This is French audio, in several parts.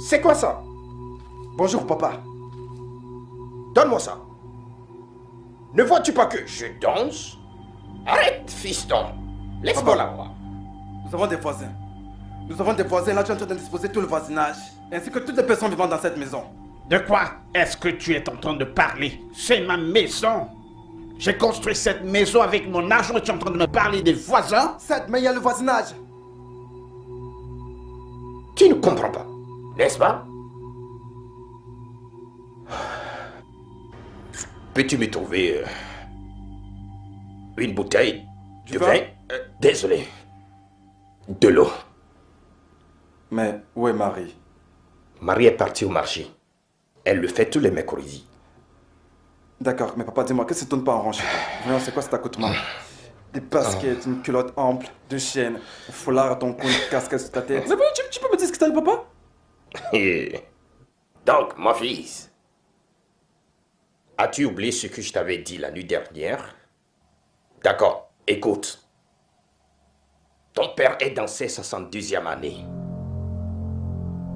C'est quoi ça? Bonjour, papa. Donne-moi ça. Ne vois-tu pas que je danse? Arrête, fiston. Laisse-moi Papa. la voir. Nous avons des voisins. Nous avons des voisins, là tu es en train de disposer tout le voisinage, ainsi que toutes les personnes vivant dans cette maison. De quoi est-ce que tu es en train de parler? C'est ma maison. J'ai construit cette maison avec mon argent et tu es en train de me parler des voisins? Certes, mais il y a le voisinage. Tu ne comprends pas, n'est-ce pas? Peux-tu me trouver une bouteille de vin? Désolé. De l'eau. Mais où est Marie? Marie est partie au marché. Elle le fait tous les mercredis. D'accord, mais papa, dis-moi, qu'est-ce que tu ne donnes pas en rang chez toi? Voyons, c'est quoi cet accoutrement? Des baskets, une culotte ample, deux chaînes, un foulard à ton cou, une casquette sur ta tête. Mais tu peux me dire ce que t'as, papa? Donc, mon fils, as-tu oublié ce que je t'avais dit la nuit dernière? D'accord, écoute. Ton père est dans ses 62e année.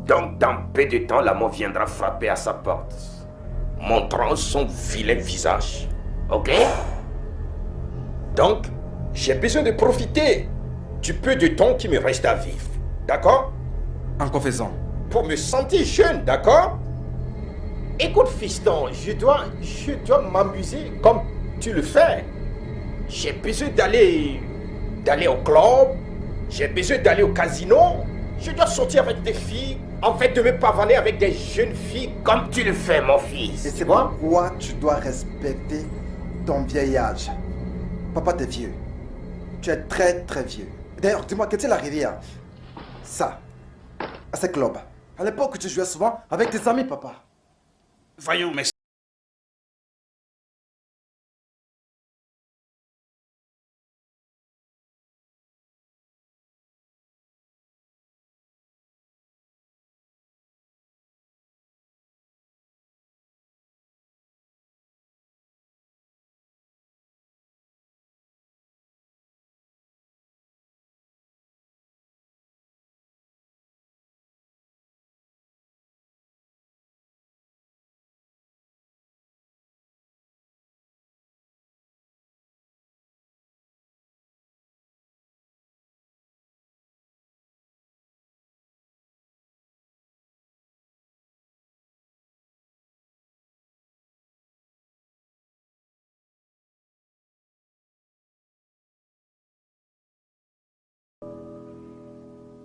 Donc, dans peu de temps, la mort viendra frapper à sa porte, montrant son vilain visage. Ok? Donc, j'ai besoin de profiter du peu de temps qui me reste à vivre. D'accord? En confessant. Pour me sentir jeune, d'accord? Écoute, fiston, je dois m'amuser comme tu le fais. J'ai besoin d'aller au club, j'ai besoin d'aller au casino, je dois sortir avec des filles, en fait de me pavaner avec des jeunes filles comme tu le fais, mon fils. Et c'est pourquoi tu dois respecter ton vieil âge. Papa, t'es vieux. Tu es très très vieux. D'ailleurs, dis-moi, qu'est-il arrivé à ça, à ces clubs? À l'époque, tu jouais souvent avec tes amis, papa. Voyons, mais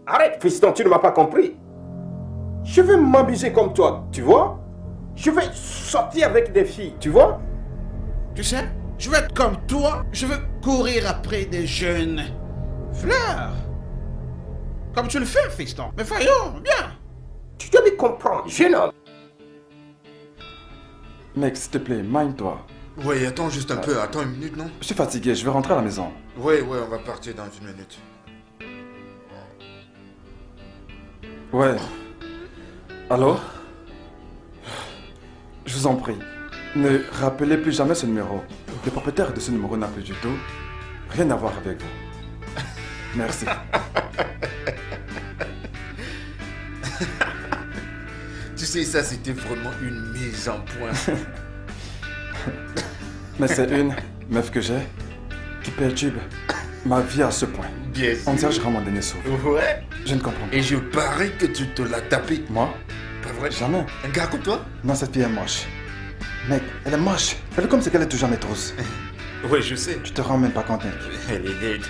Arrête, fiston, tu ne m'as pas compris. Je veux m'amuser comme toi, tu vois? Je veux sortir avec des filles, tu vois? tu sais, je veux être comme toi. Je veux courir après des jeunes fleurs. Comme tu le fais, fiston. Mais voyons, bien. Tu dois me comprendre, jeune homme. Mec, s'il te plaît, mind-toi. Ouais, attends juste un peu, attends une minute, non? Je suis fatigué, je vais rentrer à la maison. Ouais, on va partir dans une minute. Ouais. Allô? Je vous en prie, ne rappelez plus jamais ce numéro. Le propriétaire de ce numéro n'a plus du tout rien à voir avec vous. Merci. Tu sais, ça c'était vraiment une mise en point. Mais c'est une meuf que j'ai qui perturbe ma vie à ce point. Bien sûr. On dirait que je rends des sauve. Ouais. Je ne comprends pas. Et je parie que tu te l'as tapé. Moi? Pas vrai? Jamais. Un gars comme toi? Non, cette fille est moche. Mec, elle est moche. Elle est comme si elle est toujours maîtreuse. Ouais, je sais. Tu te rends même pas compte, mec. Elle est laide.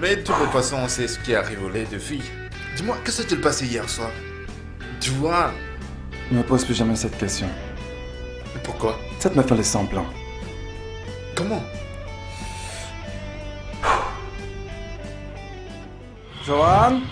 Mais de toute façon, on sait ce qui arrive aux laides filles. Dis-moi, qu'est-ce que s'est passé hier soir? Tu vois? Ne me pose plus jamais cette question. Pourquoi? Cette meuf, elle est semblant. Comment? Joanne?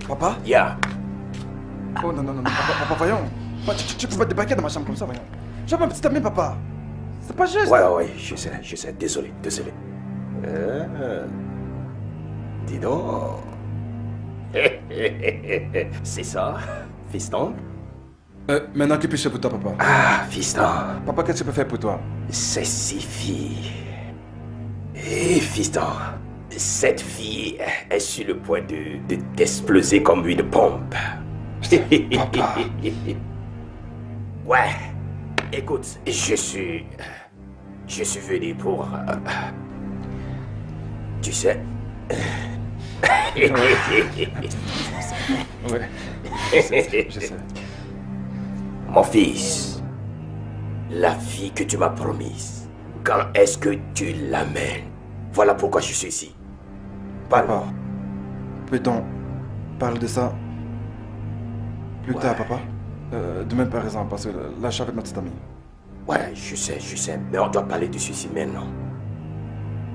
Papa? Yeah. Oh non, non, non, papa, voyons. Tu peux pas débarquer dans ma chambre comme ça, voyons. J'ai ma petite amie, papa. C'est pas juste. Ouais, je sais. Désolé. Dis donc. C'est ça, fiston? Maintenant, que puis-je faire pour toi, papa? Ah, fiston. Papa, qu'est-ce que je peux faire pour toi? C'est si fille. Eh, fiston. Cette fille est sur le point d'exploser comme une pompe. Papa. Ouais. Écoute, je suis venu pour... tu sais... Ouais. Je sais. Mon fils, la fille que tu m'as promise, quand est-ce que tu l'amènes? Voilà pourquoi je suis ici. Papa, peut-on parler de ça plus Ouais. tard, papa? Demain, par exemple, parce que là, je suis avec ma petite amie. Ouais, je sais, mais on doit parler de ceci maintenant.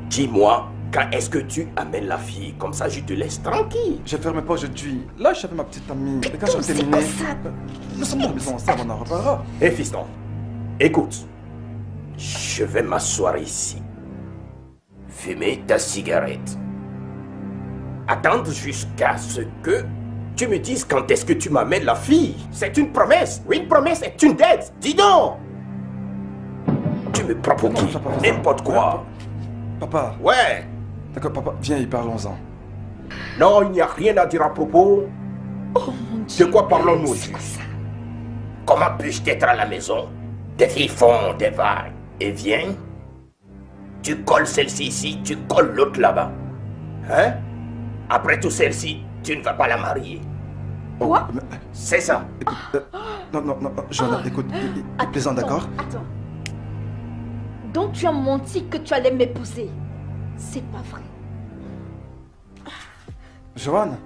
Dis-moi, quand est-ce que tu amènes la fille? Comme ça, je te laisse tranquille. Je ferme pas aujourd'hui. Là, je suis avec ma petite amie. Et quand je vais terminer, nous sommes à la maison ensemble, on en reparlera. Hé, fiston, écoute. Je vais m'asseoir ici. Fumer ta cigarette. Attendre jusqu'à ce que tu me dises quand est-ce que tu m'amènes la fille. C'est une promesse. Oui, une promesse est une dette. Dis donc. Tu me prends pour Non, qui? tu vas pas faire ça. N'importe quoi. Papa, Ouais. d'accord, papa, viens y parlons-en. Non, il n'y a rien à dire à propos. Oh mon Dieu. De quoi parlons-nous C'est quoi juste? ça? Comment puis-je être à la maison? Des filles font des vagues. Et viens. Tu colles celle-ci ici, tu colles l'autre là-bas. Hein? Après tout, celle-ci, tu ne vas pas la marier. Quoi? C'est ça. Écoute, non, Joanna, écoute, il plaisant, d'accord? Attends. Donc tu as menti que tu allais m'épouser. C'est pas vrai. Joanne?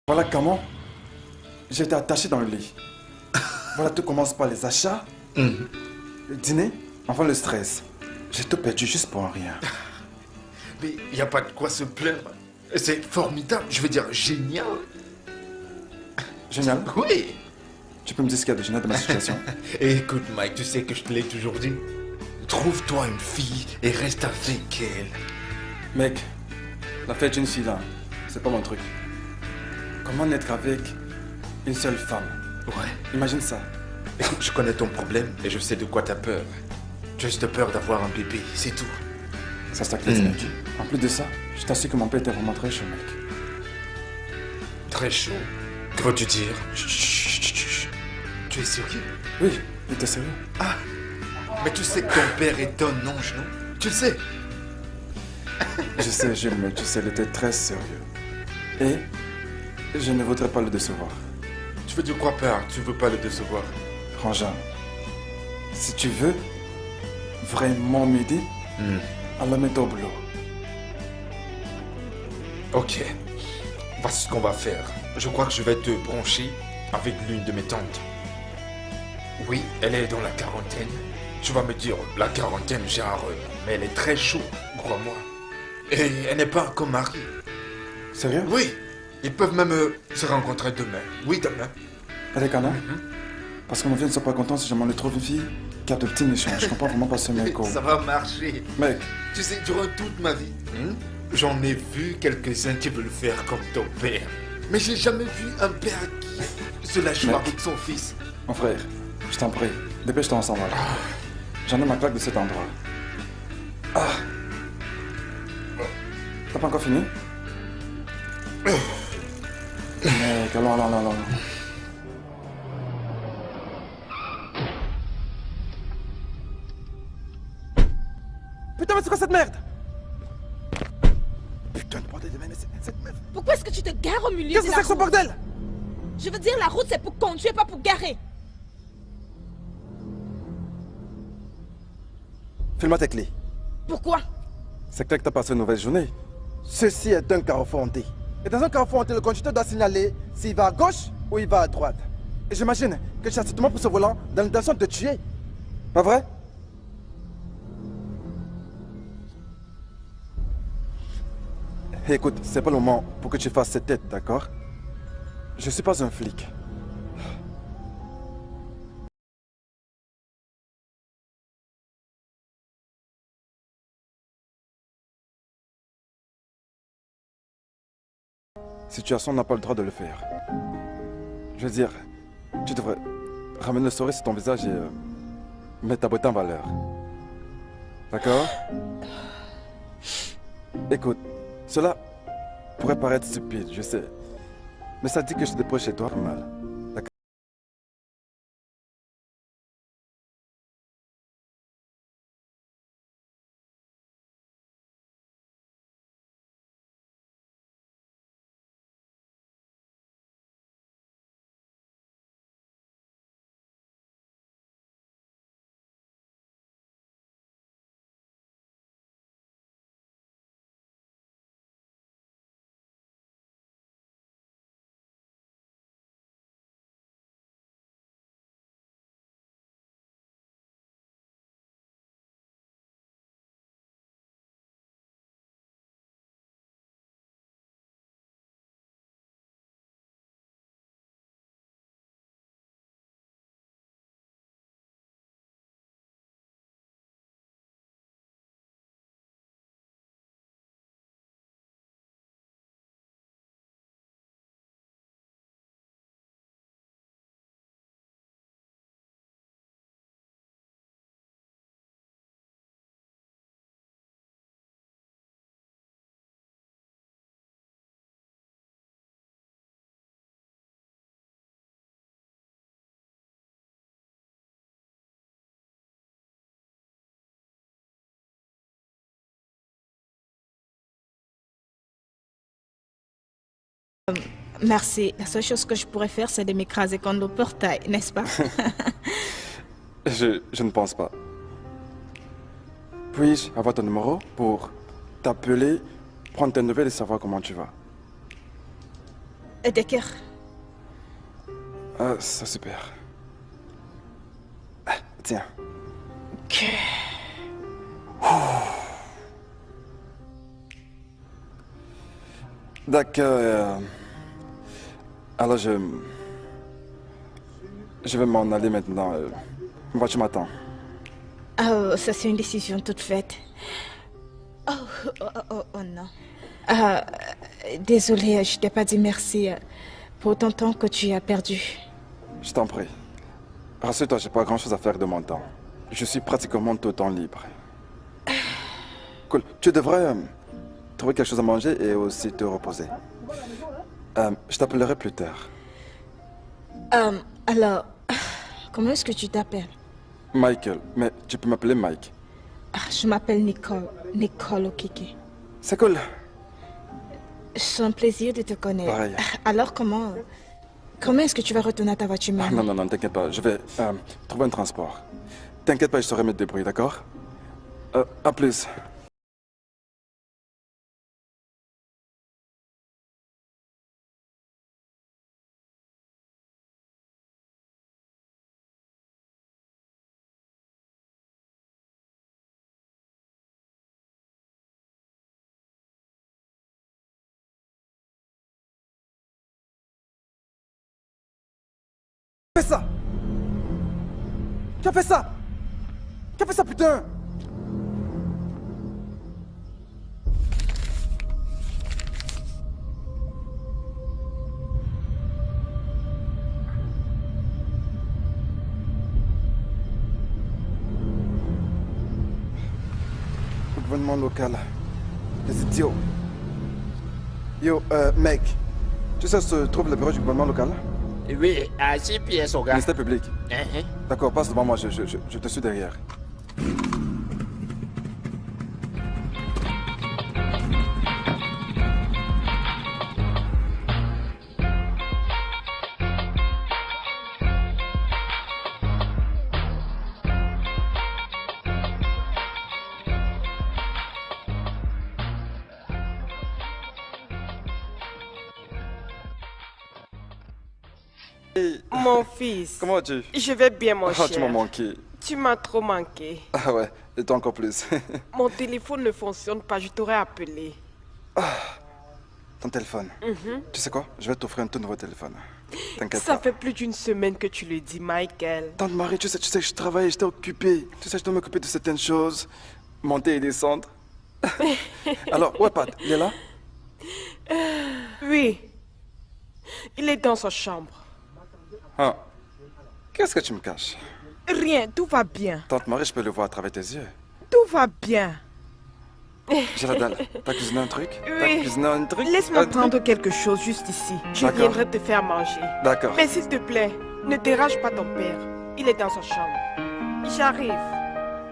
Voilà comment j'étais attaché dans le lit. Voilà, tout commence par les achats, le dîner, enfin le stress. J'ai tout perdu juste pour un rien. Mais il n'y a pas de quoi se plaindre. C'est formidable, je veux dire génial. Génial. Oui. Tu peux me dire ce qu'il y a de génial dans ma situation? Et écoute Mike, tu sais que je te l'ai toujours dit. Trouve-toi une fille et reste avec elle. Mec, la fête d'une fille là, c'est pas mon truc. Comment naître avec une seule femme? Ouais. Imagine ça. Écoute, je connais ton problème et je sais de quoi t'as peur. Tu as juste peur d'avoir un bébé, c'est tout. Ça se t'inquiète, mec. En plus de ça, je t'assure que mon père était vraiment très chaud, mec. Très chaud. Que veux-tu dire? Chut, chut, chut, chut. Tu es sérieux? Oui, il était sérieux. Mais tu sais que ton père est un ange, non? Tu le sais? Je sais, Jules, mais tu sais, il était très sérieux. Et je ne voudrais pas le décevoir. Tu veux dire quoi par tu veux pas le décevoir? Frangin, si tu veux vraiment m'aider, alors mets-toi au boulot. Ok. Voici ce qu'on va faire. Je crois que je vais te brancher avec l'une de mes tantes. Oui, elle est dans la quarantaine. Tu vas me dire, la quarantaine, genre, mais elle est très chaude, crois-moi. Et elle n'est pas encore mariée. Sérieux? Oui, ils peuvent même se rencontrer demain. Oui, demain. Elle est canon? Parce que mon vieux ne soit pas content si je m'en trouve une fille qui a de petits méchants. Je comprends vraiment pas ce mec. Ça va marcher. Mec, Tu sais, durant toute ma vie, j'en ai vu quelques-uns qui veulent faire comme ton père. Mais j'ai jamais vu un père qui se lâche Mec. avec son fils. mon frère, je t'en prie, dépêche-toi ensemble. J'en ai ma claque de cet endroit. Ah. T'as pas encore fini? Mec, allons. Putain, mais c'est quoi cette merde? te gares au milieu Qu'est-ce de que la c'est que ce route. bordel? Je veux dire, la route c'est pour conduire, pas pour garer. File-moi tes clés. Pourquoi? C'est clair que t'as passé une mauvaise journée. Ceci est un carrefour hanté. Et dans un carrefour hanté, le conducteur doit signaler s'il va à gauche ou il va à droite. Et j'imagine que tu as certainement pris ce volant dans l'intention de te tuer. Pas vrai? Écoute, c'est pas le moment pour que tu fasses cette tête, d'accord? Je suis pas un flic. Situation n'a pas le droit de le faire. Je veux dire, tu devrais ramener le sourire sur ton visage et mettre ta beauté en valeur. D'accord? Écoute, cela pourrait paraître stupide, je sais. Mais ça dit que je te dépose chez toi mal. D'accord? Merci. La seule chose que je pourrais faire, c'est de m'écraser contre le portail, n'est-ce pas? Je ne pense pas. Puis-je avoir ton numéro pour t'appeler, prendre tes nouvelles et savoir comment tu vas? Decker. Ah, c'est super. Ah, tiens. D'accord. Alors je vais m'en aller maintenant. Tu m'attends. Oh, ça c'est une décision toute faite. Oh non. Désolée, je t'ai pas dit merci pour ton temps que tu as perdu. Je t'en prie. Rassure-toi, j'ai pas grand-chose à faire de mon temps. Je suis pratiquement tout le temps libre. Cool. Tu devrais trouver quelque chose à manger et aussi te reposer. Je t'appellerai plus tard. Alors, comment est-ce que tu t'appelles? Michael, mais tu peux m'appeler Mike. Je m'appelle Nicole. Nicole Okike. C'est cool. C'est un plaisir de te connaître. Pareil. Alors comment est-ce que tu vas retourner à ta voiture maintenant? Non, t'inquiète pas. Je vais trouver un transport. T'inquiète pas, je saurai me débrouiller, d'accord? À plus. Qui a fait ça? Qui a fait ça? Qui a fait ça, putain? Le gouvernement local. Les idiots. Yo, mec. Tu sais où se trouve le bureau du gouvernement local? Oui, à 6 pièces au gars. Ministère public. Hein? D'accord, passe devant moi, je te suis derrière. Mon fils. Comment vas-tu? Je vais bien, mon cher. Tu m'as manqué. Tu m'as trop manqué. Ah ouais, et toi encore plus. Mon téléphone ne fonctionne pas, je t'aurais appelé. Ton téléphone. Tu sais quoi? Je vais t'offrir un tout nouveau téléphone. T'inquiète pas. Ça fait plus d'une semaine que tu le dis, Michael. Tante Marie, tu sais que je travaillais, j'étais occupé. Tu sais, je dois m'occuper de certaines choses. Monter et descendre. Alors, ouais, Pat, il est là? Oui. Il est dans sa chambre. Ah. Qu'est-ce que tu me caches? Rien, tout va bien. Tante Marie, je peux le voir à travers tes yeux. Tout va bien. J'ai la dalle. T'as cuisiné un truc? T'as Oui. cuisiné un truc? Laisse-moi Un truc? prendre quelque chose juste ici. Je D'accord. viendrai te faire manger. D'accord. Mais s'il te plaît, ne dérange pas ton père. Il est dans sa chambre. J'arrive.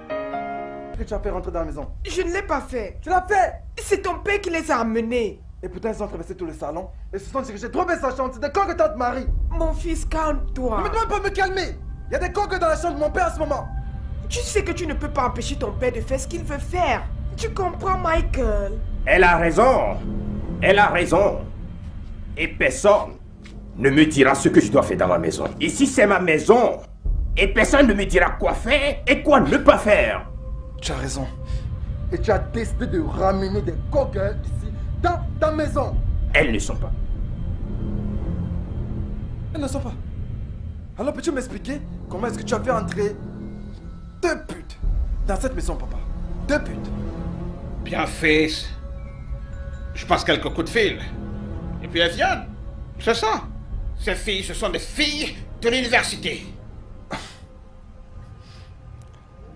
Qu'est-ce que tu as fait rentrer dans la maison? Je ne l'ai pas fait. Tu l'as fait! C'est ton père qui les a amenés. Et pourtant, ils ont traversé tout le salon et se sont dirigés droit vers sa chambre. C'est des cons que Tante Marie. Mon fils, calme-toi. Ne me demande pas de me calmer. Il y a des cons dans la chambre de mon père en ce moment. Tu sais que tu ne peux pas empêcher ton père de faire ce qu'il veut faire. Tu comprends, Michael? Elle a raison. Elle a raison. Et personne ne me dira ce que je dois faire dans ma maison. Ici, c'est ma maison. Et personne ne me dira quoi faire et quoi ne pas faire. Tu as raison. Et tu as décidé de ramener des coquins ici, dans ta maison. Elles ne sont pas. Elles ne sont pas. Alors peux-tu m'expliquer comment est-ce que tu as fait entrer 2 putes dans cette maison, papa? 2 putes. Bien, fils. Je passe quelques coups de fil. Et puis elles viennent. C'est ça. Ces filles, ce sont des filles de l'université.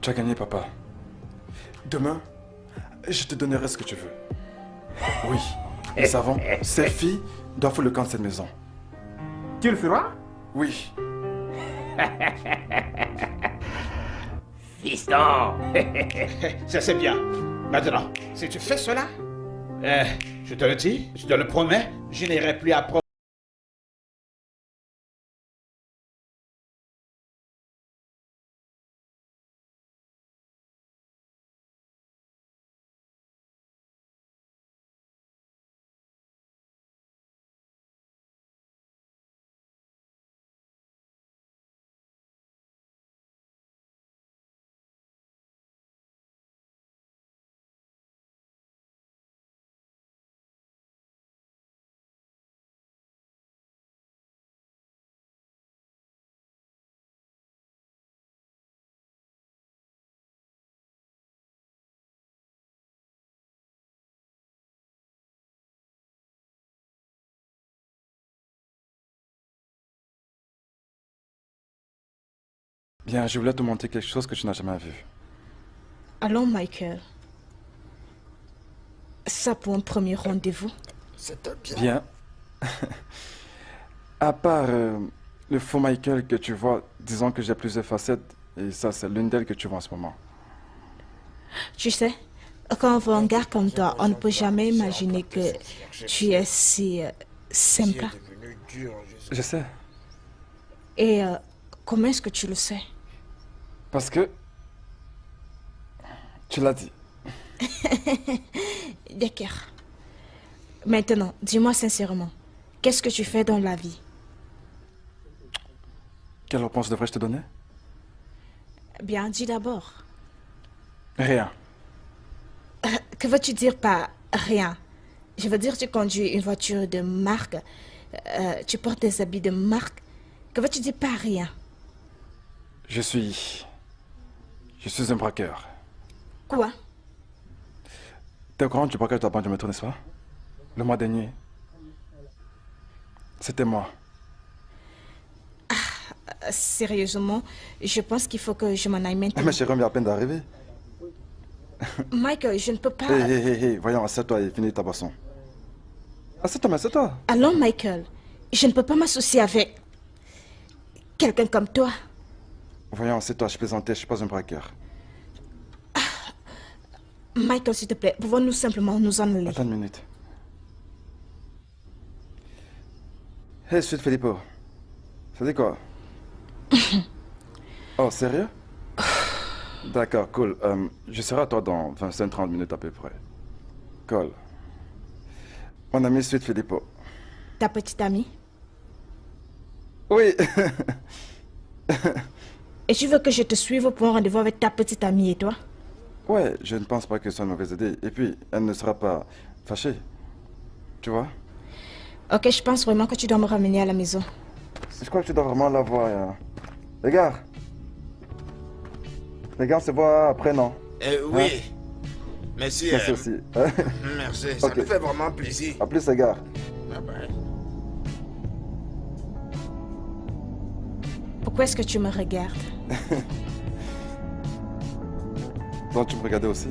Tu as gagné, papa. Demain, je te donnerai ce que tu veux. Oui, nous savons, ces filles doivent foutre le camp de cette maison. Tu le feras? Oui. Fiston. Ça, c'est bien. Maintenant, si tu fais cela, je te le dis, je te le promets, je n'irai plus à Bien, je voulais te montrer quelque chose que tu n'as jamais vu. Allons, Michael. Ça pour un premier rendez-vous. C'était bien. À part le faux Michael que tu vois, disons que j'ai plusieurs facettes, et ça, c'est l'une d'elles que tu vois en ce moment. Tu sais, quand on voit un gars comme toi, on ne peut jamais imaginer que tu es si sympa. Je sais. Et comment est-ce que tu le sais? Parce que... Tu l'as dit. D'accord. Maintenant, dis-moi sincèrement, qu'est-ce que tu fais dans la vie? Quelle réponse devrais-je te donner? Bien, dis d'abord. Rien. Que veux-tu dire par rien? Je veux dire, tu conduis une voiture de marque, tu portes des habits de marque. Que veux-tu dire par rien? Je suis un braqueur. Quoi? T'es au courant du braquage de la banque du métro, n'est-ce pas? Le mois dernier. C'était moi. Sérieusement, je pense qu'il faut que je m'en aille maintenant. Mais chérie, on vient à peine d'arriver. Michael, je ne peux pas... Hé, voyons, assieds-toi et finis ta boisson. Assieds-toi, mais assieds-toi. Allons, Michael, je ne peux pas m'associer avec quelqu'un comme toi. Voyons, assieds-toi, je plaisantais, je suis pas un braqueur. Michael, s'il te plaît, pouvons-nous simplement nous en aller? Attends une minute. Hé, Sweet Filippo. Ça dit quoi? Oh, sérieux? D'accord, cool. Je serai à toi dans 25-30 minutes à peu près. Cool. Mon ami Sweet Filippo. Ta petite amie? Oui. Et tu veux que je te suive pour un rendez-vous avec ta petite amie et toi? Ouais, je ne pense pas que ce soit une mauvaise idée. Et puis, elle ne sera pas fâchée. Tu vois? Ok, je pense vraiment que tu dois me ramener à la maison. Je crois que tu dois vraiment la voir. Les gars. Les gars, on se voit après, non? Oui. Merci. Merci aussi. Merci, ça Ok. me fait vraiment plaisir. À plus, les gars. Bye bye. Pourquoi est-ce que tu me regardes? Donc, tu me regardais aussi?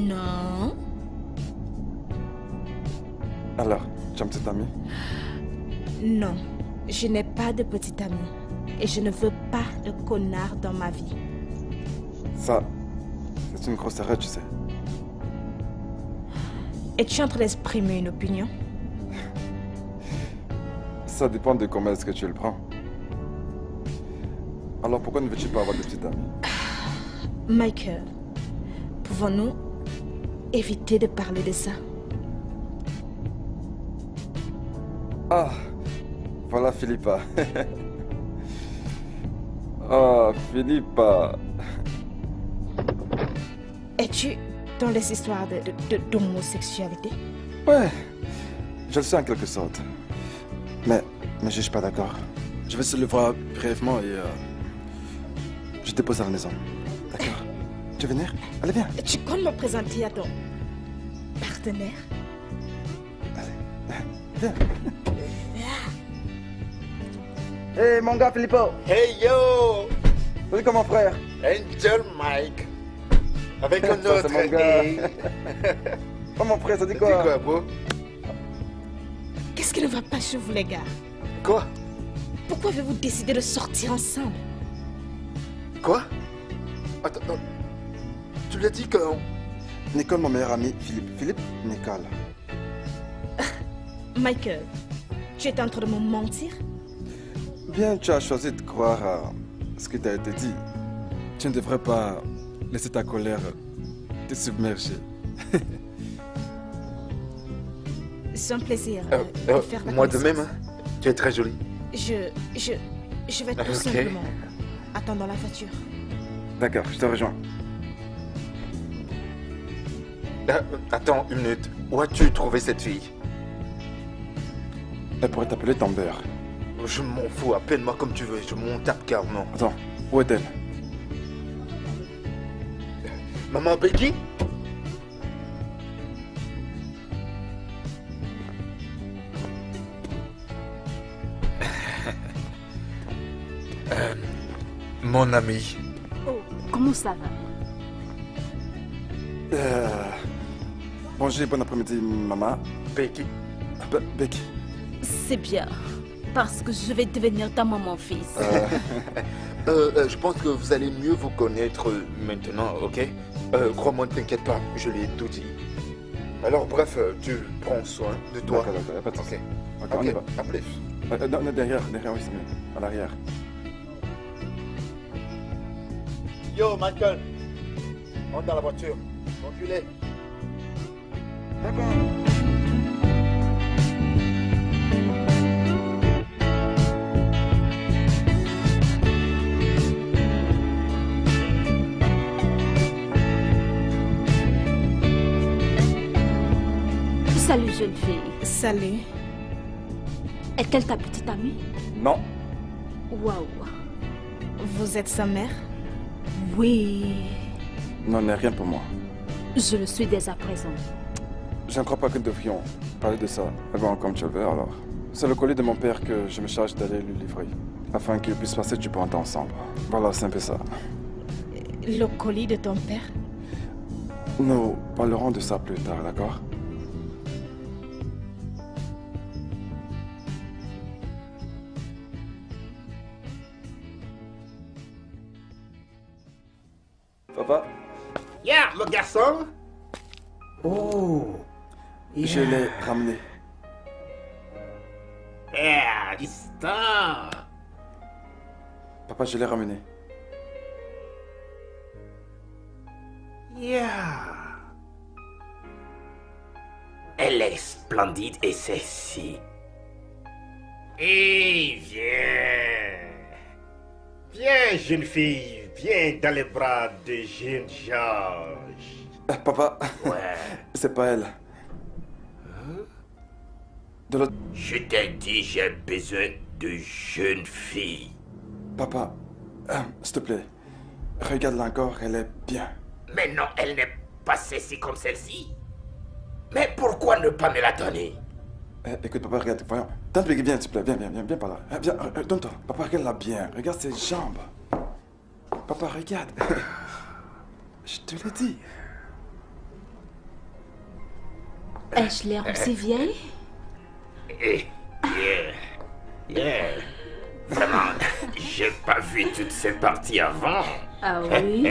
Non. Alors, tu as une petite amie? Non. Je n'ai pas de petite amie. Et je ne veux pas de connard dans ma vie. Ça, c'est une grosse erreur, tu sais. Es-tu en train d'exprimer une opinion? Ça dépend de comment est-ce que tu le prends. Alors, pourquoi ne veux-tu pas avoir de petite amie? Michael, pouvons-nous éviter de parler de ça? Ah, voilà Philippa. Ah, Philippa. Es-tu dans les histoires d'homosexualité? Ouais, je le sais en quelque sorte. Mais je suis pas d'accord. Je vais se le voir brièvement et je te pose à la maison. D'accord? Tu veux venir? Allez, viens. Tu comptes me présenter à ton partenaire? Viens. Hey, mon gars Filippo. Hey yo! Salut comme mon frère. Angel Mike. Avec un Ça, autre c'est mon gars. nez. Oh mon frère, ça dit Dis quoi? quoi, bro? Qu'est-ce qui ne va pas chez vous, les gars? Quoi? Pourquoi avez-vous décidé de sortir ensemble? Quoi? Attends, tu l'as dit quand? Nicole, mon meilleur ami. Philippe, Nicole. Michael, tu es en train de me mentir? Bien, tu as choisi de croire à ce qui t'a été dit. Tu ne devrais pas laisser ta colère te submerger. C'est un plaisir de faire ta Moi de connaissance. même, hein? Tu es très jolie. Je vais tout Ok. simplement attendre dans la voiture. D'accord, je te rejoins. Attends une minute. Où as-tu trouvé cette fille? Elle pourrait t'appeler Tamber. Je m'en fous, appelle-moi comme tu veux, je m'en tape carrément. Attends, où est-elle? Maman Becky? Mon ami. Oh, comment ça va? Bonjour, bon après-midi, maman. Becky. Becky. C'est bien, parce que je vais devenir ta maman fils. Je pense que vous allez mieux vous connaître maintenant, ok? Crois-moi, ne t'inquiète pas, je l'ai tout dit. Alors bref, tu prends soin de toi. D'accord, y a pas de souci. Ok, Ok, on y ok, va. à plus. Non, derrière, oui, c'est mieux. À l'arrière. Yo, Michael, monte dans la voiture. Enculé. D'accord. Salut jeune fille. Salut. Est-elle ta petite amie? Non. Waouh. Vous êtes sa mère? Oui, Non, n'est rien pour moi. je le suis dès à présent. Je ne crois pas que nous devrions parler de ça. Mais bon, comme tu le veux, alors. C'est le colis de mon père que je me charge d'aller lui livrer. Afin qu'il puisse passer du bon temps ensemble. Voilà, c'est un peu ça. Le colis de ton père? Nous parlerons de ça plus tard, d'accord? Papa, Yeah, le garçon. Oh. je l'ai ramené. Yeah, distant. Papa, je l'ai ramené. Yeah. Elle est splendide et sexy. Et viens. Viens, jeune fille. Viens dans les bras de jeune Georges. Papa, Ouais. c'est pas elle. De l'autre... Je t'ai dit, j'ai besoin de jeune fille. Papa, s'il te plaît, regarde-la encore, elle est bien. Mais non, elle n'est pas sexy comme celle-ci. Mais pourquoi ne pas me la donner? Écoute, papa, regarde, voyons. Tante, viens, s'il te plaît, viens par là. Viens, donne-toi. Papa, regarde-la bien. Regarde ses jambes. Papa, regarde. Je te l'ai dit. Ai-je l'air aussi vieille? Yeah. Vraiment, j'ai pas vu toutes ces parties avant. Ah oui?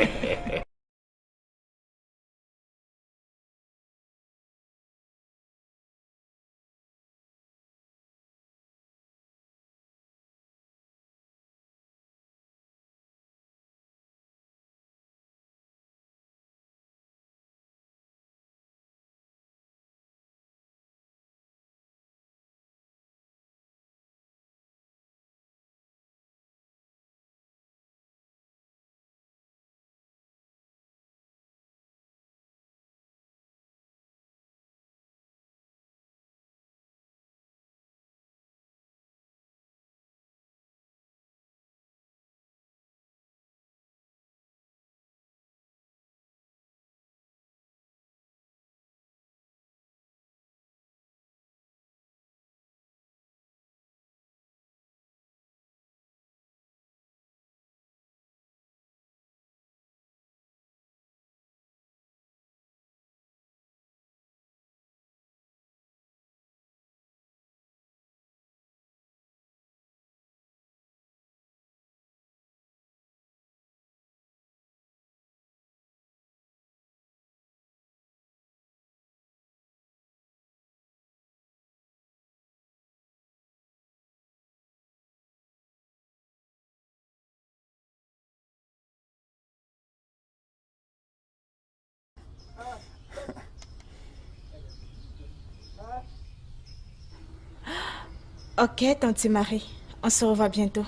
Ok, tante Marie. On se revoit bientôt.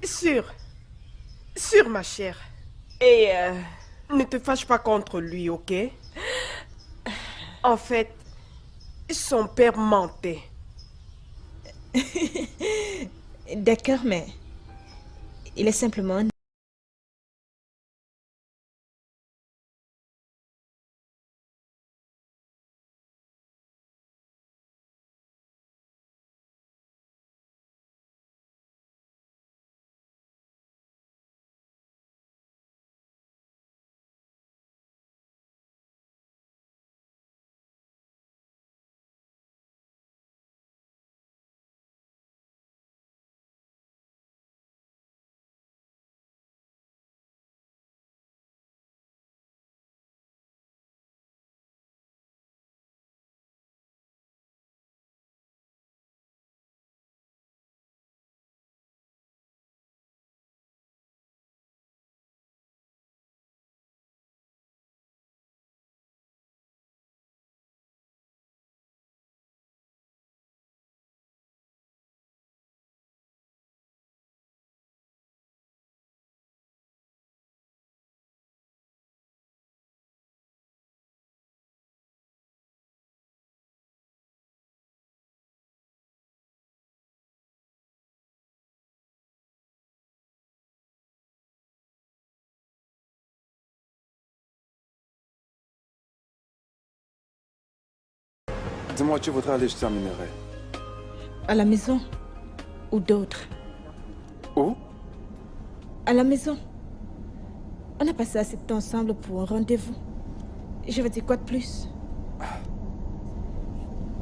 Sûr. Sûr, ma chère. Et ne te fâche pas contre lui, ok? En fait, son père mentait. D'accord, mais il est simplement... Dis-moi, tu voudrais aller jeter un minerai. À la maison. Ou d'autres. Où? À la maison. On a passé assez de temps ensemble pour un rendez-vous. Je veux dire quoi de plus?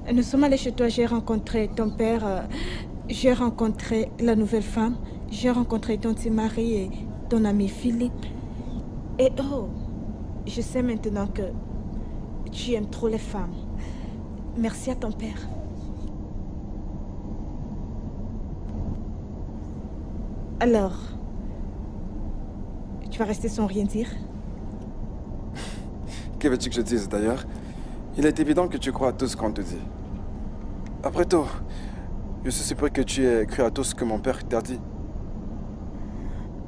Nous sommes allés chez toi, j'ai rencontré ton père, j'ai rencontré la nouvelle femme, j'ai rencontré tante Marie et ton ami Philippe. Et oh, je sais maintenant que tu aimes trop les femmes. Merci à ton père. Alors, tu vas rester sans rien dire? Que veux-tu que je dise d'ailleurs? Il est évident que tu crois à tout ce qu'on te dit. Après tout, Je suis surpris que tu aies cru à tout ce que mon père t'a dit.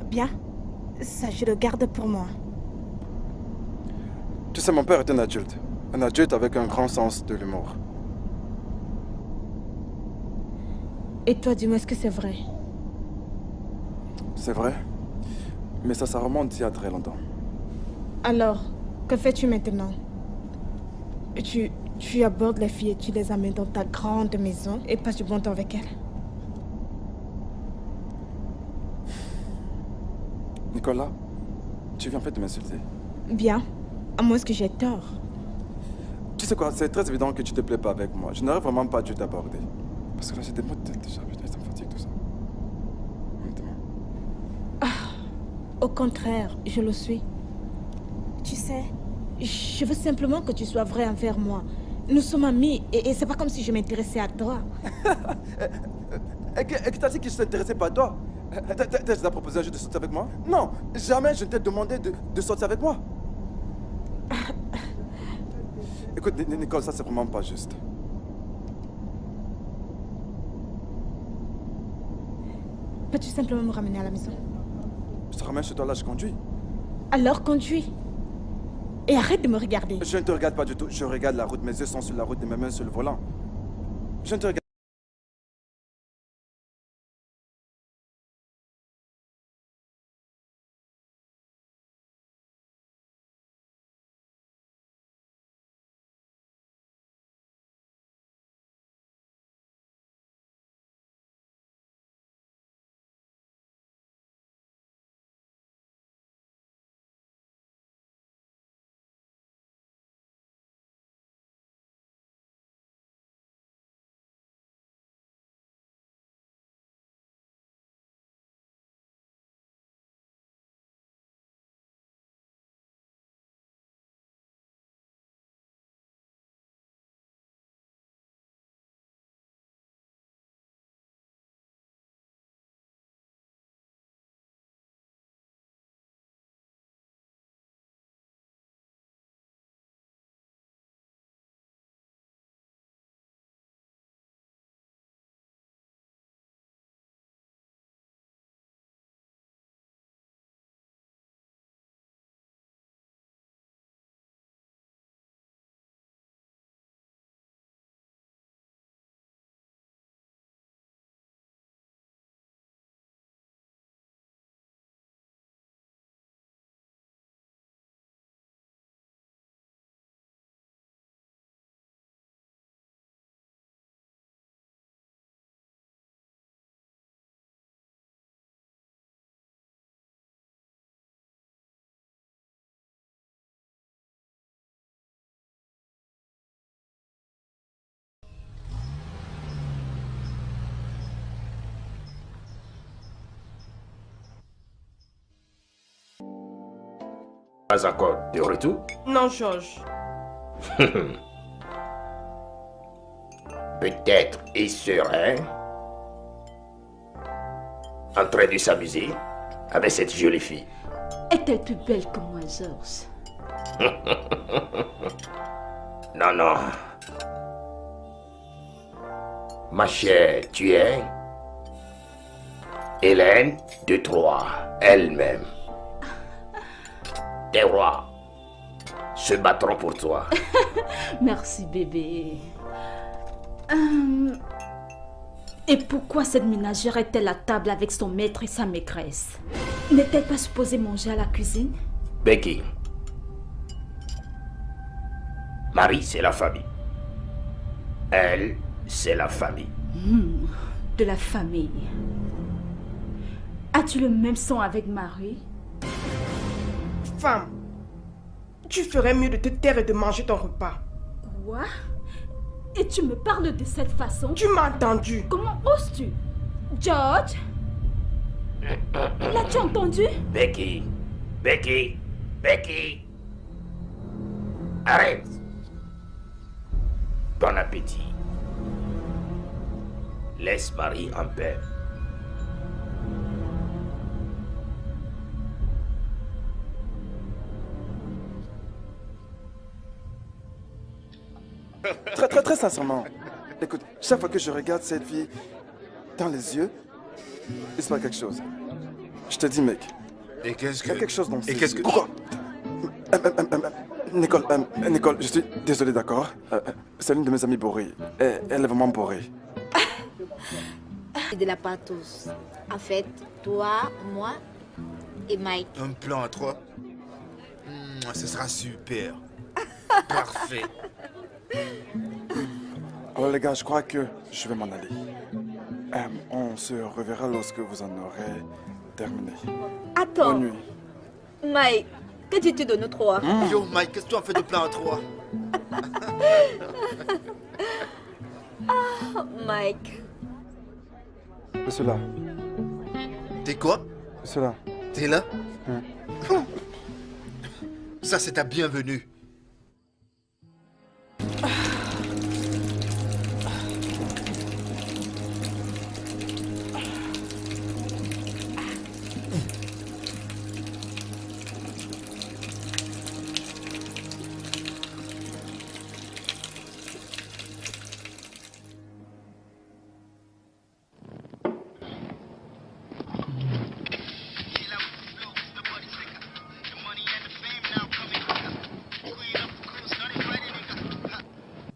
Bien, ça je le garde pour moi. Tu sais, mon père est un adulte. Un adulte avec un grand sens de l'humour. Et toi, dis-moi, est-ce que c'est vrai? C'est vrai. Mais ça remonte d'il y a très longtemps. Alors, que fais-tu maintenant? Tu abordes les filles et tu les amènes dans ta grande maison et passes du bon temps avec elles. Nicolas, tu viens en fait de m'insulter. Bien, à moins que j'ai tort. Tu sais quoi, c'est très évident que tu te plais pas avec moi. Je n'aurais vraiment pas dû t'aborder. Parce que là, j'ai des mots de tête déjà. Putain, ça me fatigue tout ça. Honnêtement. Au contraire, je le suis. Tu sais, je veux simplement que tu sois vrai envers moi. Nous sommes amis et c'est pas comme si je m'intéressais à toi. Et qui t'a dit que je t'intéressais pas à toi? T'as déjà proposé un jeu de sortir avec moi? Non, jamais je ne t'ai demandé de sortir avec moi. Écoute, Nicole, ça c'est vraiment pas juste. Peux-tu simplement me ramener à la maison? Je te ramène chez toi, là, je conduis. Alors conduis. Et arrête de me regarder. Je ne te regarde pas du tout. Je regarde la route. Mes yeux sont sur la route et mes mains sur le volant. Je ne te regarde. Pas encore de retour? Non, Georges. Peut-être il serait en train de s'amuser avec cette jolie fille. Est-elle plus belle que moi, Georges? Non, non. Ma chère, tu es Hélène de Troyes, elle-même. Tes rois se battront pour toi. Merci, bébé. Et pourquoi cette ménagère est-elle à table avec son maître et sa maîtresse? N'est-elle pas supposée manger à la cuisine? Becky. Marie, c'est la famille. Elle, c'est la famille. De la famille. As-tu le même son avec Marie? Femme, tu ferais mieux de te taire et de manger ton repas. Quoi? Et tu me parles de cette façon? Tu m'as entendu? Comment oses-tu? George? L'as-tu entendu? Becky, Becky, Becky. Arrête. Bon appétit. Laisse Marie en paix. Très sincèrement. Écoute, chaque fois que je regarde cette fille, dans les yeux, il se passe quelque chose. Je te dis, mec. Et qu'est-ce Il y a que... quelque chose dans Et ses qu'est-ce yeux. que... Pourquoi Nicole, Nicole, je suis désolé, d'accord? C'est l'une de mes amies bourrées. Elle est vraiment bourrée. De la part tous. En fait, toi, moi et Mike. Un plan à 3. Ce sera super. Parfait. Alors les gars, je crois que je vais m'en aller. On se reverra lorsque vous en aurez terminé. Attends, Bonne nuit. Mike, que dis-tu de nous trois? Yo, Mike, qu'est-ce que tu en fais de plan à 3? Mike. Monsieur là, T'es quoi? monsieur là. T'es là? Ça, c'est ta bienvenue.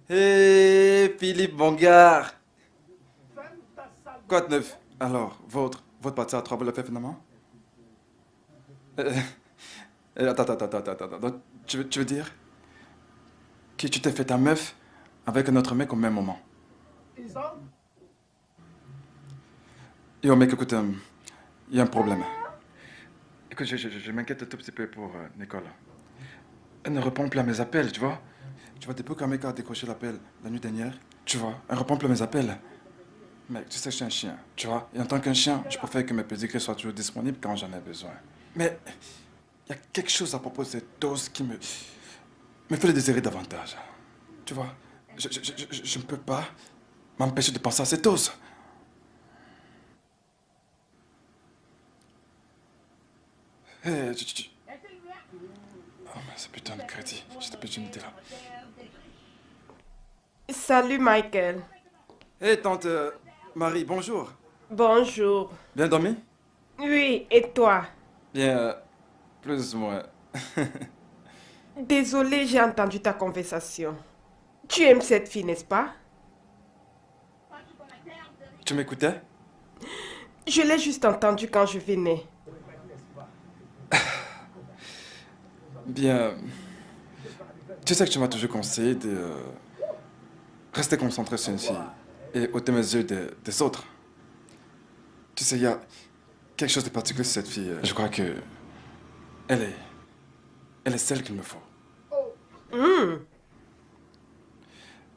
Hé, Philippe Bongard. Quoi de neuf? Alors, votre partie à 3, vous l'avez fait finalement? Attends. Tu veux dire que tu t'es fait ta meuf avec un autre mec au même moment? Yo, mec, écoute, il y a un problème. Écoute, je m'inquiète un tout petit peu pour Nicole. Elle ne répond plus à mes appels, tu vois? Tu vois, depuis qu'un mec a décroché l'appel la nuit dernière, tu vois, elle répond plus à mes appels. Mec, tu sais que je suis un chien, tu vois? Et en tant qu'un chien, je préfère que mes pédigrés soient toujours disponibles quand j'en ai besoin. Mais il y a quelque chose à propos de cette dose qui me fait le désirer davantage. Tu vois, je ne peux pas m'empêcher de penser à cette dose. Hé, oh, mais ce putain de crédit, j'ai tapé une idée là. Salut, Michael. Hé, tante Marie, bonjour. Bonjour. Bien dormi? Oui, et toi? Bien, plus ou moins. Désolée, j'ai entendu ta conversation. Tu aimes cette fille, n'est-ce pas? Tu m'écoutais? Je l'ai juste entendu quand je venais. Bien, tu sais que tu m'as toujours conseillé de rester concentré sur une fille et ôter mes yeux des autres. Tu sais, il y a quelque chose de particulier sur cette fille. Je crois que elle est celle qu'il me faut.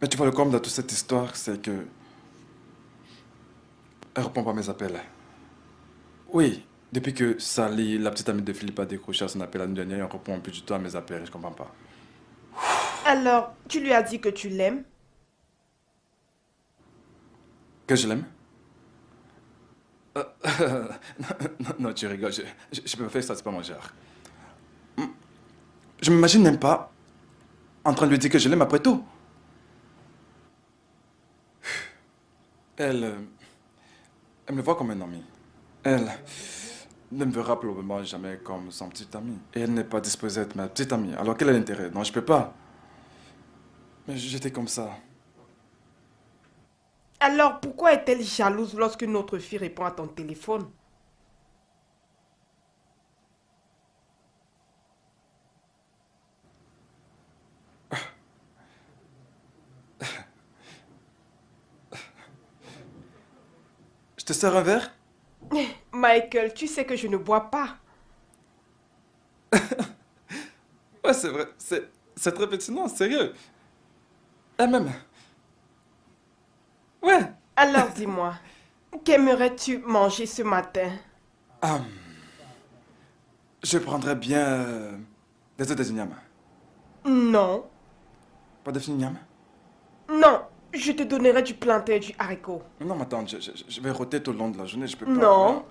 Mais tu vois, le comble de toute cette histoire, c'est que elle répond pas à mes appels. Oui, depuis que Sally, la petite amie de Philippe, a décroché à son appel la nuit dernière, elle répond plus du tout à mes appels. Je comprends pas. Alors, tu lui as dit que tu l'aimes? Que je l'aime? Non, tu rigoles. Je peux pas faire ça, c'est pas mon genre. Je m'imagine même pas en train de lui dire que je l'aime après tout. Elle me voit comme un ami. Elle ne me verra probablement jamais comme son petit ami. Et elle n'est pas disposée à être ma petite amie. Alors quel est l'intérêt? Non, je peux pas. Mais j'étais comme ça. Alors, pourquoi est-elle jalouse lorsque notre fille répond à ton téléphone? Je te sers un verre? Michael, tu sais que je ne bois pas. Ouais, c'est vrai. C'est très pertinent, sérieux. Elle-même. Ouais. Alors, dis-moi, qu'aimerais-tu manger ce matin? Je prendrais bien des œufs de igname. Non. Pas de igname? Non, je te donnerai du plantain et du haricot. Non, mais attends, je vais rôter tout le long de la journée, je peux pas. Non,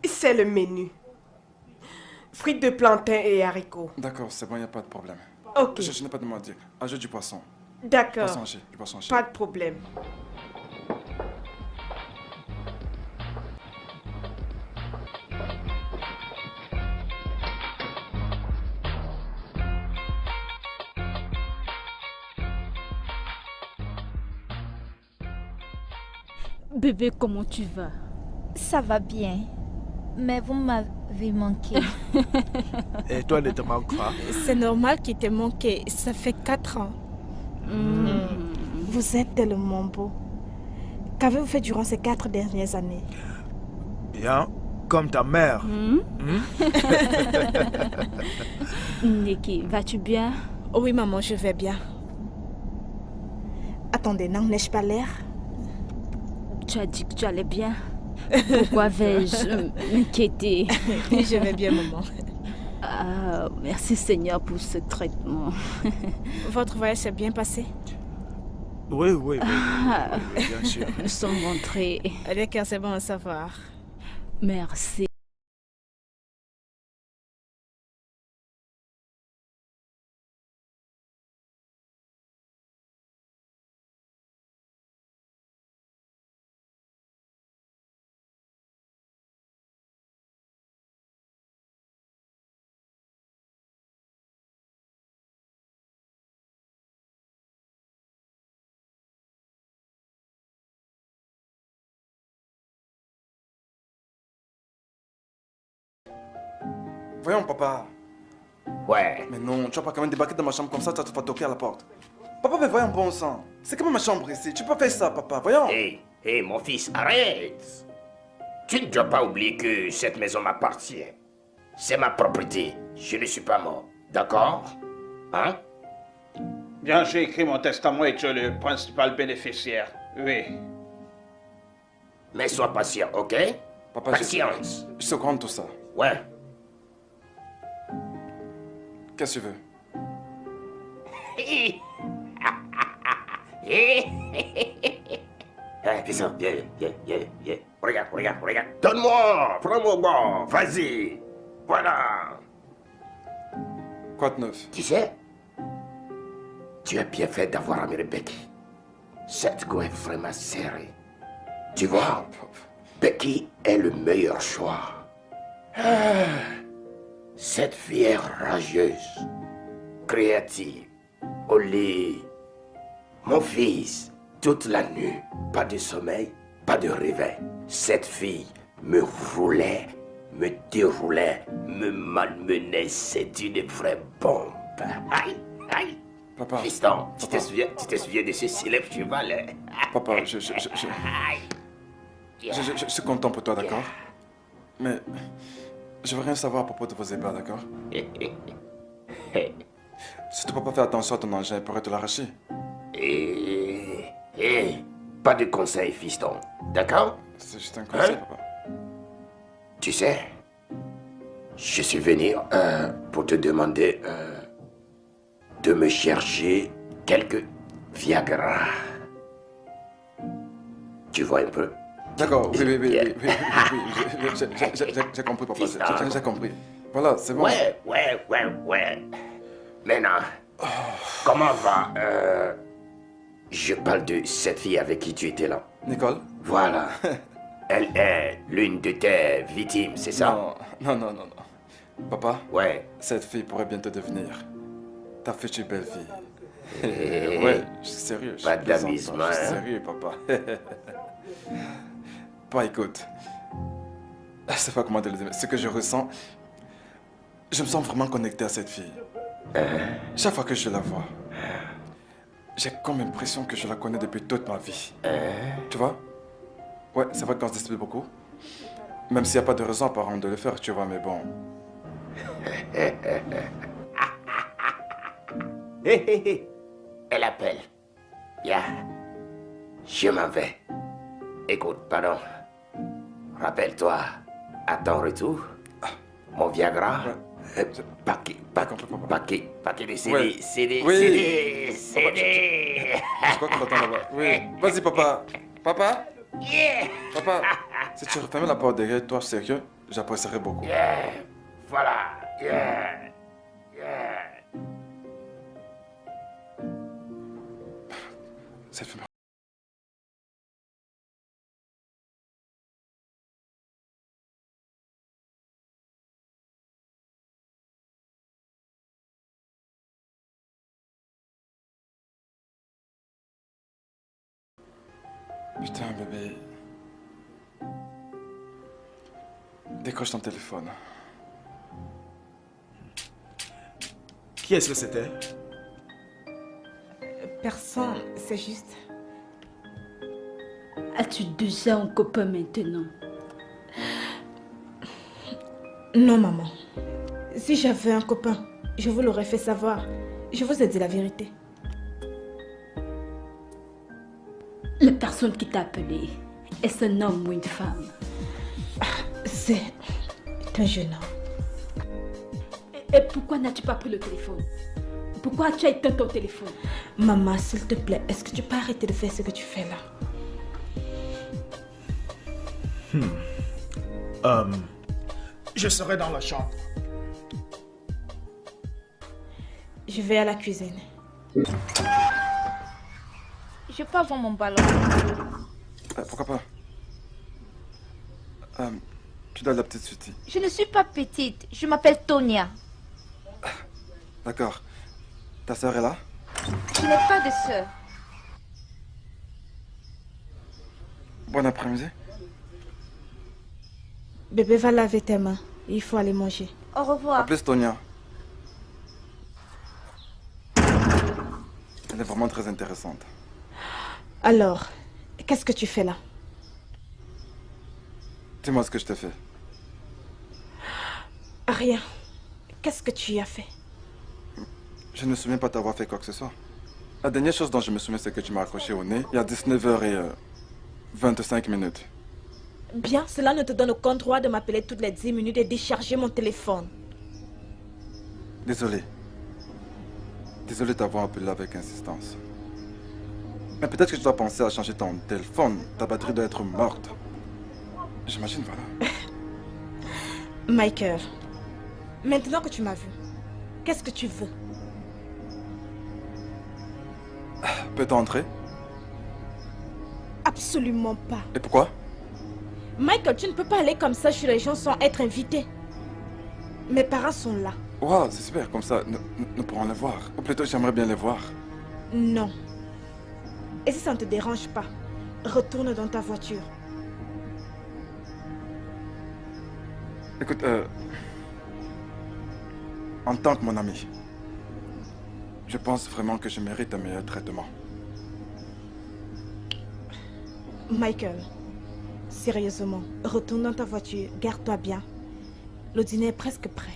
c'est le menu. Frites de plantain et haricots. D'accord, c'est bon, il n'y a pas de problème. Ok, Je n'ai pas de mot à dire. Ajoute du poisson. d'accord. Du poisson haché. Pas de problème. Bébé, comment tu vas? Ça va bien. Mais vous m'avez manqué. Et toi, ne te manque pas. C'est normal qu'il t'ait manqué. Ça fait 4 ans. Vous êtes tellement beau. Qu'avez-vous fait durant ces 4 dernières années? Bien, comme ta mère. Nikki, vas-tu bien? Oui, maman, je vais bien. Attendez, n'en ai-je pas l'air? Tu as dit que tu allais bien. Pourquoi vais-je m'inquiéter? Je vais bien, maman. Ah, merci Seigneur pour ce traitement. Votre voyage s'est bien passé? Oui, bien sûr. Nous sommes rentrés. D'accord, c'est bon à savoir. Merci. Voyons, papa. Ouais. Mais non, tu vas pas quand même débarquer dans ma chambre comme ça, tu vas toquer à la porte. Papa, mais voyons, bon sang. C'est quand même ma chambre ici. Tu peux pas faire ça, papa. Voyons. Hé, mon fils, arrête. Tu ne dois pas oublier que cette maison m'appartient. C'est ma propriété. Je ne suis pas mort. D'accord? Hein? Bien, j'ai écrit mon testament et tu es le principal bénéficiaire. Oui. Mais sois patient, ok? Papa, Patience. je suis au courant de tout ça. Ouais. Qu'est-ce que tu veux? Viens, viens. Regarde. Donne-moi, prends-moi bon, vas-y. Voilà. Quoi de neuf? Tu sais, tu as bien fait d'avoir amené Becky. Cette go est vraiment serrée. Tu vois, Becky est le meilleur choix. Cette fille est rageuse, créative, au lit. Mon fils, toute la nuit, pas de sommeil, pas de réveil. Cette fille me roulait, me déroulait, me malmenait. C'est une vraie bombe. Aïe. Papa. Fiston, tu te souviens de ce célèbre cheval, hein? Papa, je suis content pour toi, d'accord? Mais je veux rien savoir à propos de vos ébats, d'accord? Si tu peux pas faire attention à ton engin, il pourrait te l'arracher. Pas de conseil, fiston. D'accord? C'est juste un conseil, papa. Tu sais, je suis venu pour te demander de me chercher quelques Viagra. Tu vois un peu? D'accord, oui, j'ai compris, papa, j'ai compris. Voilà, c'est bon. Ouais. Maintenant, comment va je parle de cette fille avec qui tu étais là. Nicole? Voilà. Elle est l'une de tes victimes, c'est ça? Non. Papa? Ouais. Cette fille pourrait bientôt devenir ta future belle-fille. Ouais, je suis sérieux. Pas d'amusement. Je suis sérieux, papa. Pas écoute. Je sais pas comment te le dire, mais ce que je ressens, je me sens vraiment connecté à cette fille. Chaque fois que je la vois, j'ai comme l'impression que je la connais depuis toute ma vie. Tu vois? Ouais, c'est vrai qu'on se dispute beaucoup. Même s'il n'y a pas de raison apparente de le faire, tu vois, mais bon. Elle appelle. Bien. Je m'en vais. Écoute, pardon. Rappelle-toi, à ton retour, mon Viagra, paquet de CD, CD. Je crois qu'on l'attend là-bas. Oui, vas-y, papa. Papa? Yeah. Papa, si tu refermes la porte derrière toi, sérieux, j'apprécierais beaucoup. Yeah. Voilà. Yeah. Cette femme. Putain, bébé. Décroche ton téléphone. Qui est-ce que c'était? Personne, c'est juste... As-tu déjà un copain maintenant? Non, maman. Si j'avais un copain, je vous l'aurais fait savoir. Je vous ai dit la vérité. La personne qui t'a appelé, est-ce un homme ou une femme? C'est un jeune homme. Et pourquoi n'as-tu pas pris le téléphone? Pourquoi tu as éteint ton téléphone? Maman, s'il te plaît, est-ce que tu peux arrêter de faire ce que tu fais là? Je serai dans la chambre. Je vais à la cuisine. Je peux avoir mon ballon. Pourquoi pas? Tu dois la petite Suti. Je ne suis pas petite. Je m'appelle Tonia. D'accord. Ta sœur est là? Je n'ai pas de sœur. Bon après-midi. Bébé va laver tes mains. Il faut aller manger. Au revoir. À plus, Tonia. Elle est vraiment très intéressante. Alors, qu'est-ce que tu fais là? Dis-moi ce que je t'ai fait. Rien. Qu'est-ce que tu y as fait? Je ne me souviens pas t'avoir fait quoi que ce soit. La dernière chose dont je me souviens, c'est que tu m'as accroché au nez il y a 19h25 minutes. Bien, cela ne te donne aucun droit de m'appeler toutes les 10 minutes et décharger mon téléphone. Désolé. Désolé d'avoir appelé avec insistance. Mais peut-être que tu dois penser à changer ton téléphone. Ta batterie doit être morte. J'imagine, voilà. Michael, maintenant que tu m'as vu, qu'est-ce que tu veux? Peux-tu entrer? Absolument pas. Et pourquoi? Michael, tu ne peux pas aller comme ça chez les gens sans être invité. Mes parents sont là. Waouh, c'est super, comme ça, nous pourrons les voir. Ou plutôt, j'aimerais bien les voir. Non. Et si ça ne te dérange pas, retourne dans ta voiture. Écoute, en tant que mon ami, je pense vraiment que je mérite un meilleur traitement. Michael, sérieusement, retourne dans ta voiture, garde-toi bien. Le dîner est presque prêt.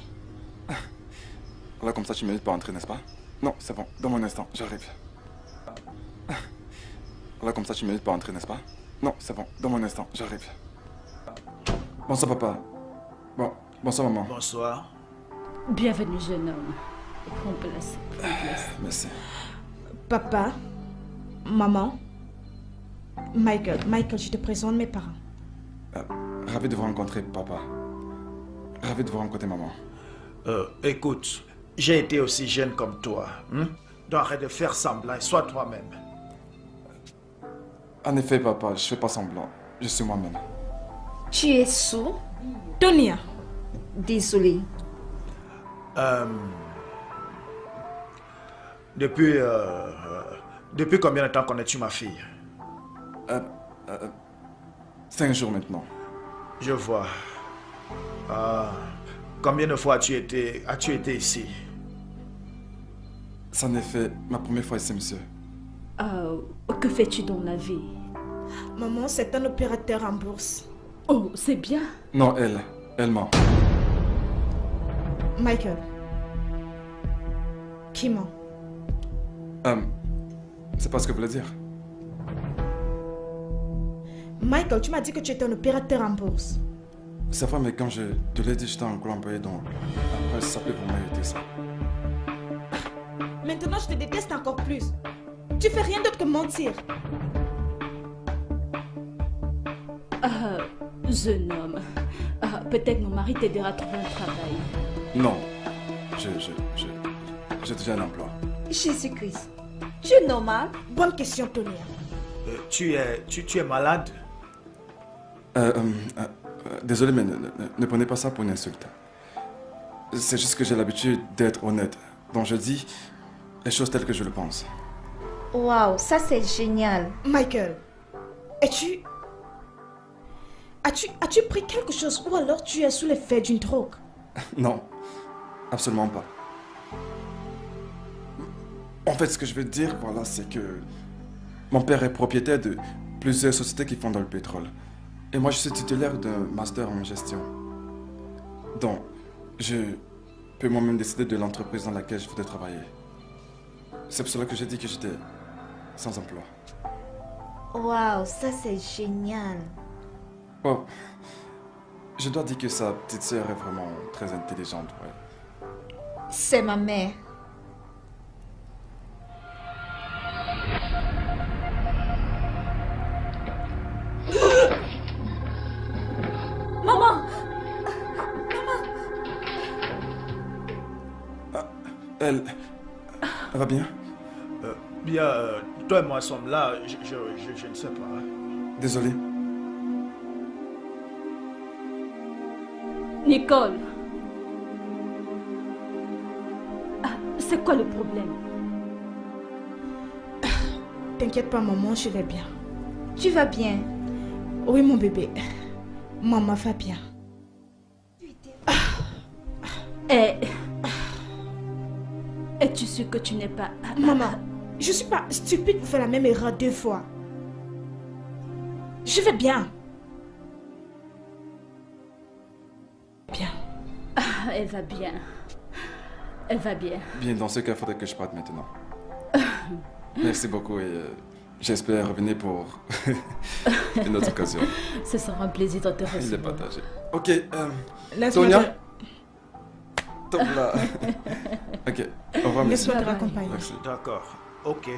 Là, comme ça, tu ne mérites pas entrer, n'est-ce pas? Non, c'est bon, donne-moi un instant, j'arrive. Là, comme ça, tu ne mérites pas entrer, n'est-ce pas? Non, c'est bon, donne-moi un instant, j'arrive. Bonsoir, papa. Bonsoir, maman. Bonsoir. Bienvenue, jeune homme. Prends place. Merci. Papa, maman, Michael, je te présente mes parents. Ravi de vous rencontrer, papa. Ravi de vous rencontrer, maman. Écoute, j'ai été aussi jeune comme toi. Donc arrête de faire semblant et sois toi-même. En effet, papa, je fais pas semblant. Je suis moi-même. Tu es sourd? Tonia. Désolée. Depuis combien de temps connais-tu ma fille? 5 jours maintenant. Je vois. Combien de fois as-tu été ici? Ça en est fait ma première fois ici, monsieur. Que fais-tu dans la vie? Maman, c'est un opérateur en bourse. Oh, c'est bien. Non, elle ment. Michael. Qui ment? C'est pas ce que vous voulez dire. Michael, tu m'as dit que tu étais un opérateur en bourse. C'est vrai, mais quand je te l'ai dit, j'étais encore employé, donc après, ça peut vraiment été ça. Maintenant, je te déteste encore plus. Tu fais rien d'autre que mentir. Jeune homme, peut-être mon mari t'aidera à trouver un travail. Non, j'ai déjà un emploi. Jésus-Christ, tu es normal? Bonne question, Tonia. Tu es malade? Désolé, mais ne prenez pas ça pour une insulte. C'est juste que j'ai l'habitude d'être honnête. Donc je dis les choses telles que je le pense. Waouh, ça c'est génial. Michael, es-tu... As-tu pris quelque chose ou alors tu es sous l'effet d'une drogue? Non, absolument pas. En fait, ce que je veux dire, voilà, c'est que mon père est propriétaire de plusieurs sociétés qui font dans le pétrole. Et moi, je suis titulaire d'un master en gestion. Donc, je peux moi-même décider de l'entreprise dans laquelle je voudrais travailler. C'est pour cela que j'ai dit que j'étais sans emploi. Waouh, ça c'est génial. Bon, je dois dire que sa petite sœur est vraiment très intelligente, ouais. C'est ma mère. Maman! Elle va bien? Bien, toi et moi sommes là, je ne sais pas. Désolé. Nicole! C'est quoi le problème? T'inquiète pas, maman, je vais bien. Tu vas bien? Oui, mon bébé. Maman va bien. Es-tu sûre que tu n'es pas... Maman, je suis pas stupide pour faire la même erreur 2 fois. Je vais bien. Bien. Elle va bien. Elle va bien. Bien, dans ce cas, il faudrait que je parte maintenant. Merci beaucoup et j'espère revenir pour une autre occasion. Ce sera un plaisir de te recevoir. Il est partagé. Ok, Laisse-moi Sonia? Top là. Ok, au revoir, merci. Laisse-moi te raccompagner. Merci. D'accord, ok.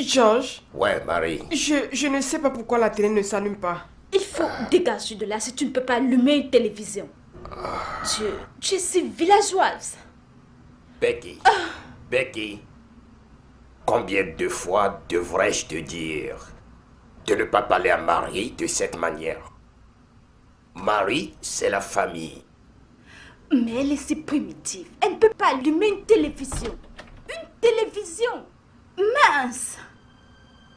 Georges, Ouais, Marie. je ne sais pas pourquoi la télé ne s'allume pas. Il faut dégager de là si tu ne peux pas allumer une télévision. Tu es si villageoise. Becky. Becky. Combien de fois devrais-je te dire de ne pas parler à Marie de cette manière? Marie, c'est la famille. Mais elle est si primitive. Elle ne peut pas allumer une télévision. Une télévision. Mince.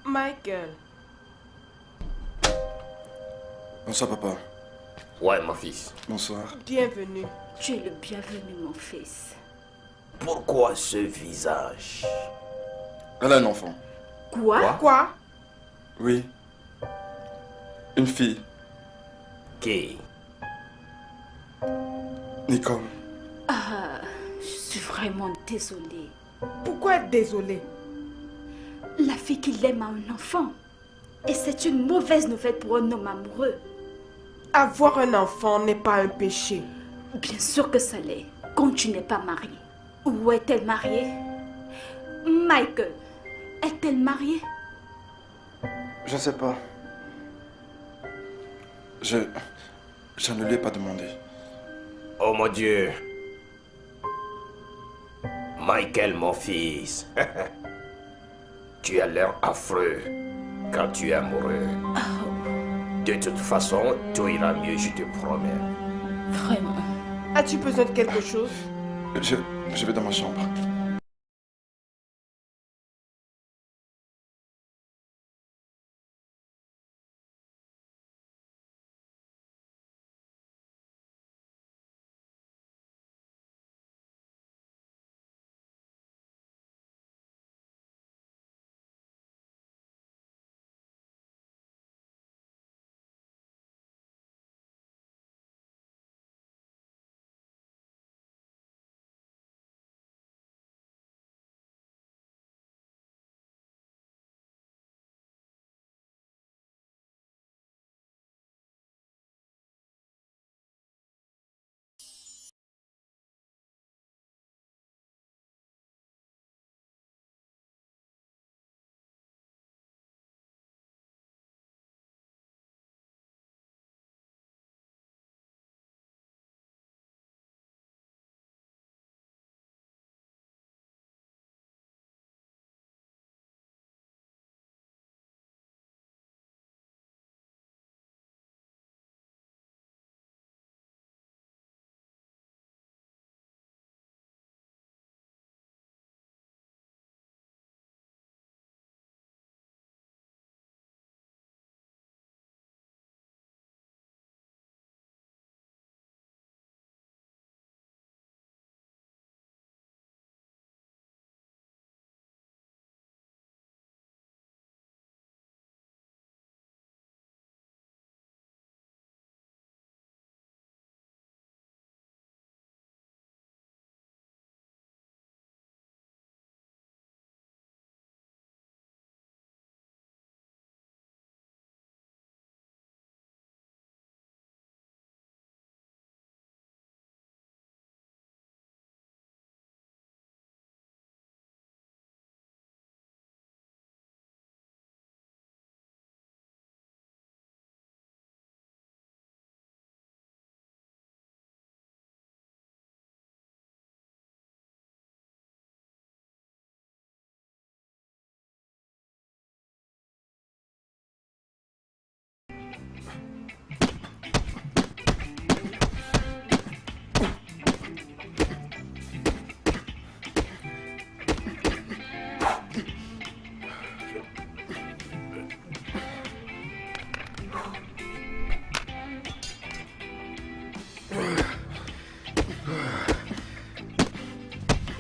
Michael. Bonsoir, papa. Ouais, mon fils. Bonsoir. Bienvenue. Tu es le bienvenu, mon fils. Pourquoi ce visage? Elle a un enfant. Quoi? Quoi? Oui. Une fille. Qui? Nicole. Ah, je suis vraiment désolée. Pourquoi être désolé? La fille qu'il aime a un enfant. Et c'est une mauvaise nouvelle pour un homme amoureux. Avoir un enfant n'est pas un péché. Bien sûr que ça l'est, quand tu n'es pas marié. Où est-elle mariée? Michael, est-elle mariée? Je sais pas. Je ne lui ai pas demandé. Oh mon Dieu. Michael, mon fils. Tu as l'air affreux quand tu es amoureux. De toute façon, tout ira mieux, je te promets. Vraiment. As-tu besoin de quelque chose? Je vais dans ma chambre.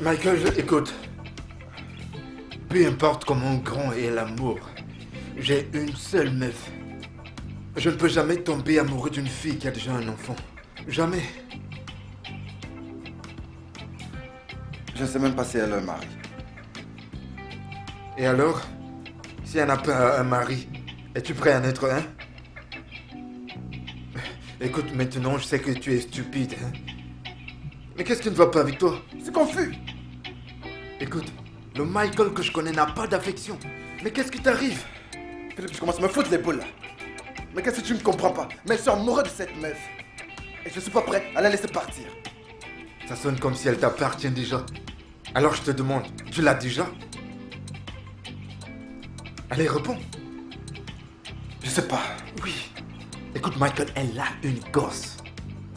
Michael, écoute. Peu importe comment grand est l'amour, j'ai une seule meuf. Je ne peux jamais tomber amoureux d'une fille qui a déjà un enfant. Jamais. Je ne sais même pas si elle a un mari. Et alors, si elle n'a pas un mari, es-tu prêt à en être un? Écoute, maintenant, je sais que tu es stupide. Hein? Mais qu'est-ce qui ne va pas avec toi? C'est confus. Écoute, le Michael que je connais n'a pas d'affection. Mais qu'est-ce qui t'arrive? Philippe, tu commences à me foutre les boules là. Mais qu'est-ce que tu ne comprends pas? Mais je suis amoureux de cette meuf. Et je ne suis pas prêt à la laisser partir. Ça sonne comme si elle t'appartient déjà. Alors je te demande, tu l'as déjà? Allez, réponds. Je sais pas. Oui. Écoute, Michael, elle a une gosse.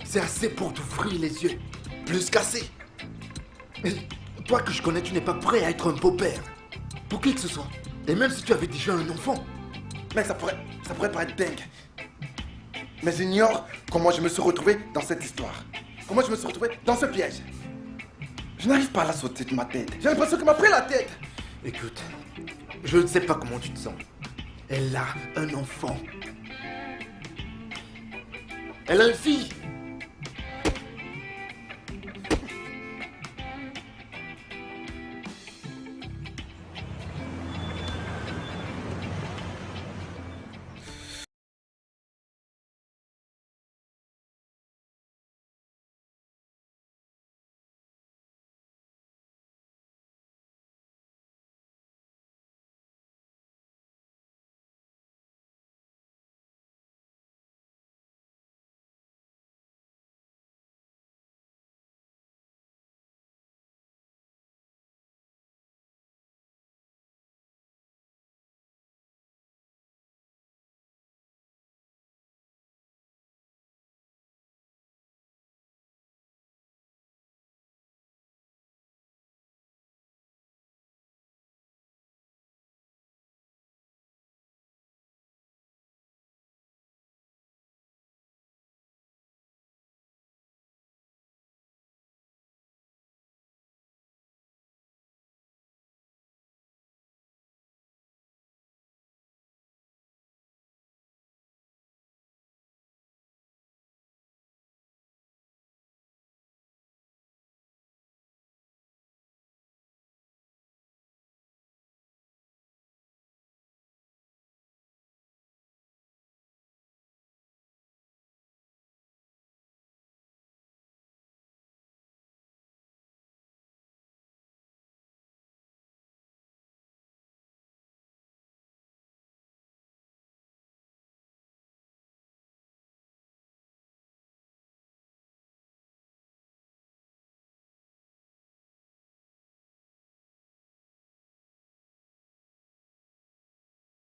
C'est assez pour t'ouvrir les yeux. Plus qu'assez. Mais toi que je connais, tu n'es pas prêt à être un beau-père. Pour qui que ce soit. Et même si tu avais déjà un enfant. Mec, ça pourrait paraître dingue. Mais j'ignore comment je me suis retrouvé dans cette histoire. Comment je me suis retrouvé dans ce piège. Je n'arrive pas à la sauter de ma tête. J'ai l'impression qu'il m'a pris la tête. Écoute, je ne sais pas comment tu te sens. Elle a un enfant. Elle a une fille.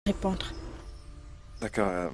Répondre. D'accord.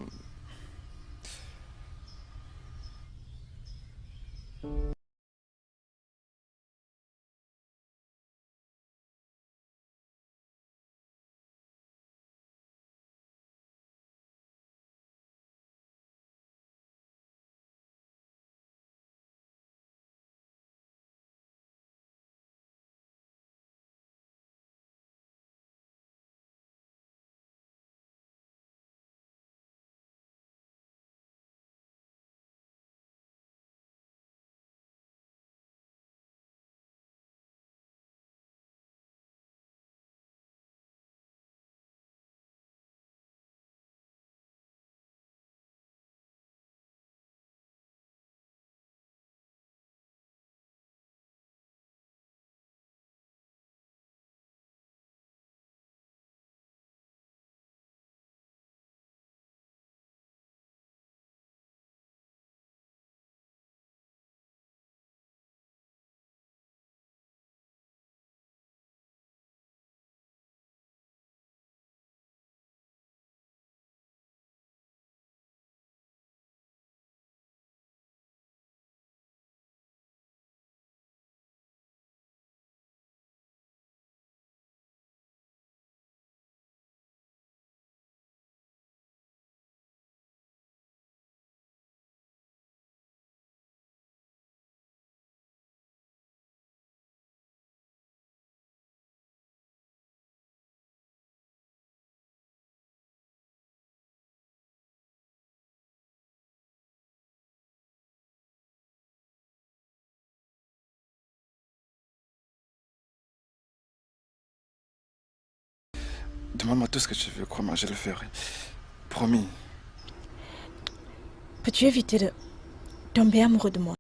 Demande-moi tout ce que tu veux, crois-moi, je le ferai. Promis. Peux-tu éviter de tomber amoureux de moi?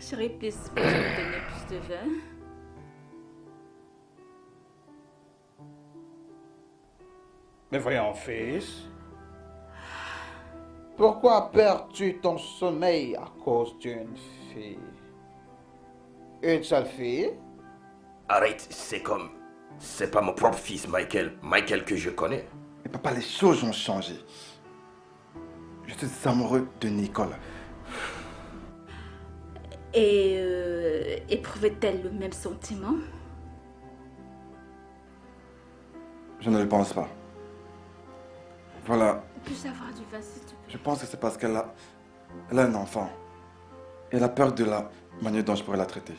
Chérie, please, peux-tu me donner plus de vin? Mais voyons, fils. Pourquoi perds-tu ton sommeil à cause d'une fille? Une seule fille? Arrête, c'est comme... C'est pas mon propre fils, Michael. Michael que je connais. Mais papa, les choses ont changé. Je suis amoureux de Nicole. Et éprouvait-elle le même sentiment? Je ne le pense pas. Voilà. Puis-je avoir du vin, s'il te plaît? Je pense que c'est parce qu'elle a un enfant. Elle a peur de la manière dont je pourrais la traiter.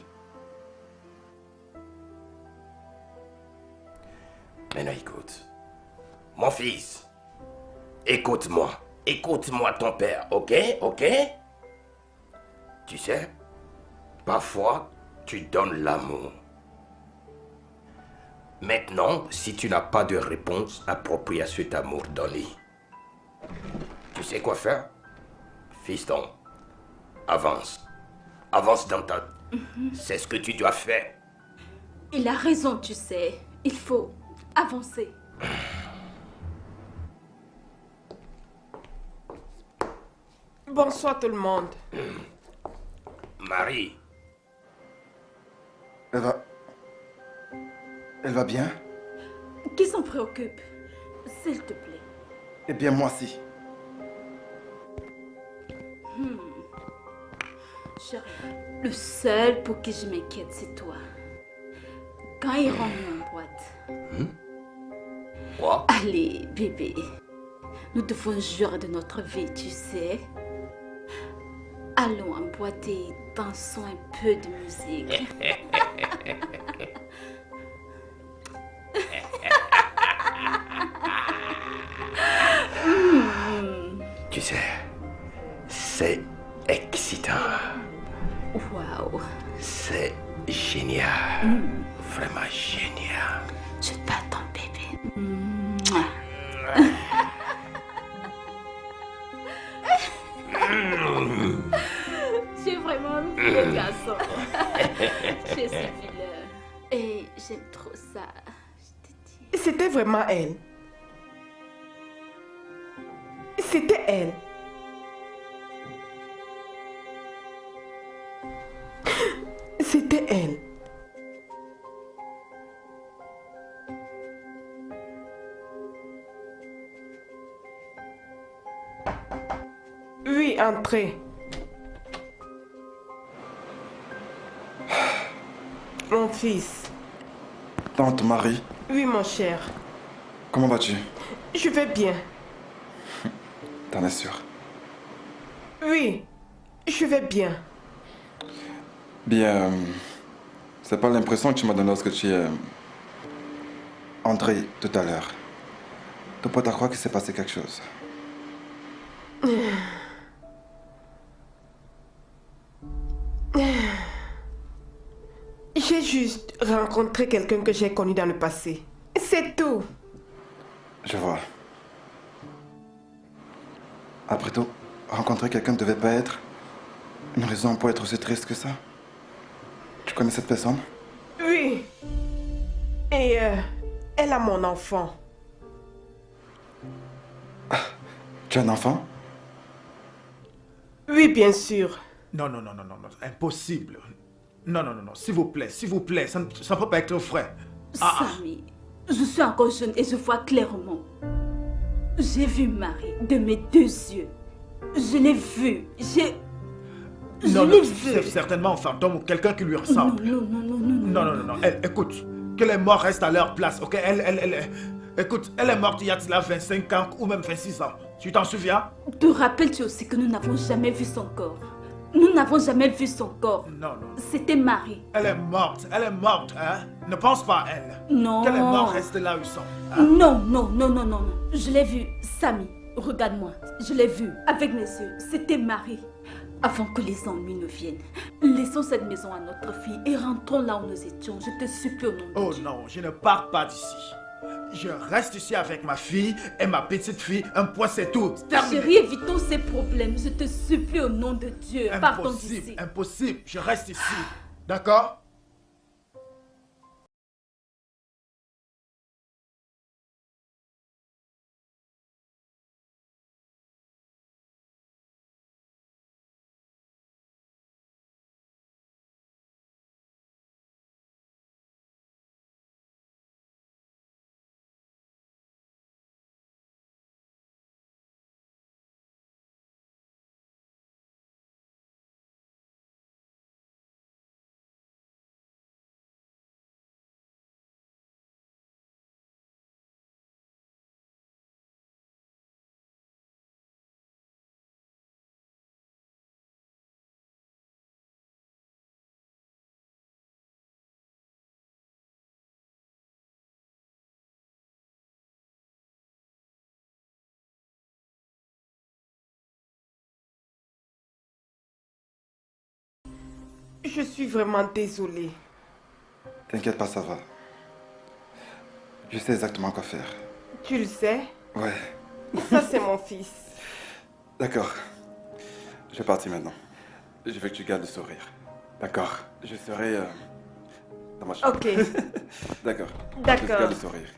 Maintenant, écoute. Mon fils, écoute-moi. Écoute-moi ton père, ok? Ok? Tu sais, parfois, tu donnes l'amour. Maintenant, si tu n'as pas de réponse appropriée à cet amour donné, tu sais quoi faire? Fiston, avance. Avance dans ta... C'est ce que tu dois faire. Il a raison, tu sais. Il faut avancer. Bonsoir tout le monde. Marie, Elle va bien? Qui s'en préoccupe? S'il te plaît. Eh bien, moi aussi. Chérie, le seul pour qui je m'inquiète, c'est toi. Quand il rentre en boîte. quoi? Allez, bébé. Nous devons jurer de notre vie, tu sais. Allons en boîte et dansons un peu de musique. Tu sais, c'est excitant. Waouh. C'est génial. Vraiment génial. Je t'attends, bébé. Tu es vraiment un vieux garçon. Tu es si vilain. Et j'aime trop ça. Je te dis. C'était vraiment elle. C'était elle. C'était elle. Oui, entrez. Mon fils. Tante Marie, Oui, mon cher. comment vas-tu? Je vais bien. T'en es sûr? Oui, je vais bien. Bien, c'est pas l'impression que tu m'as donnée lorsque tu es entré tout à l'heure. Tu peux te croire qu'il s'est passé quelque chose. J'ai juste rencontré quelqu'un que j'ai connu dans le passé. C'est tout. Je vois. Après tout, rencontrer quelqu'un ne devait pas être une raison pour être aussi triste que ça. Tu connais cette personne? Oui. Et elle a mon enfant. Tu as un enfant? Oui, bien sûr. Non, impossible. Non, s'il vous plaît, ça ne peut pas être vrai. Samy, je suis encore jeune et je vois clairement. J'ai vu Marie de mes deux yeux. Je l'ai vue. Je l'ai vue. C'est certainement un fantôme ou quelqu'un qui lui ressemble. Non. Écoute, que les morts restent à leur place, ok? Écoute, elle est morte il y a de cela 25 ans ou même 26 ans. Tu t'en souviens? Te rappelles-tu aussi que nous n'avons jamais vu son corps? Nous n'avons jamais vu son corps. Non. C'était Marie. Elle est morte, hein? Ne pense pas à elle. Non. Que les morts restent là où ils sont. Hein? Non. Je l'ai vue, Samy. Regarde-moi. Je l'ai vue avec mes yeux. C'était Marie. Avant que les ennuis ne viennent, laissons cette maison à notre fille et rentrons là où nous étions. Je te supplie au nom de Oh Dieu. non, je ne pars pas d'ici. Je reste ici avec ma fille et ma petite fille. Un point, c'est tout. Terminé. Chérie, évitons ces problèmes. Je te supplie au nom de Dieu. Partons d'ici. Impossible. Je reste ici. D'accord? Je suis vraiment désolée. T'inquiète pas, ça va. Je sais exactement quoi faire. Tu le sais? Ouais. Ça, c'est mon fils. D'accord. Je vais partir maintenant. Je veux que tu gardes le sourire. D'accord. Je serai dans ma chambre. Ok. D'accord. D'accord. Je garde le sourire.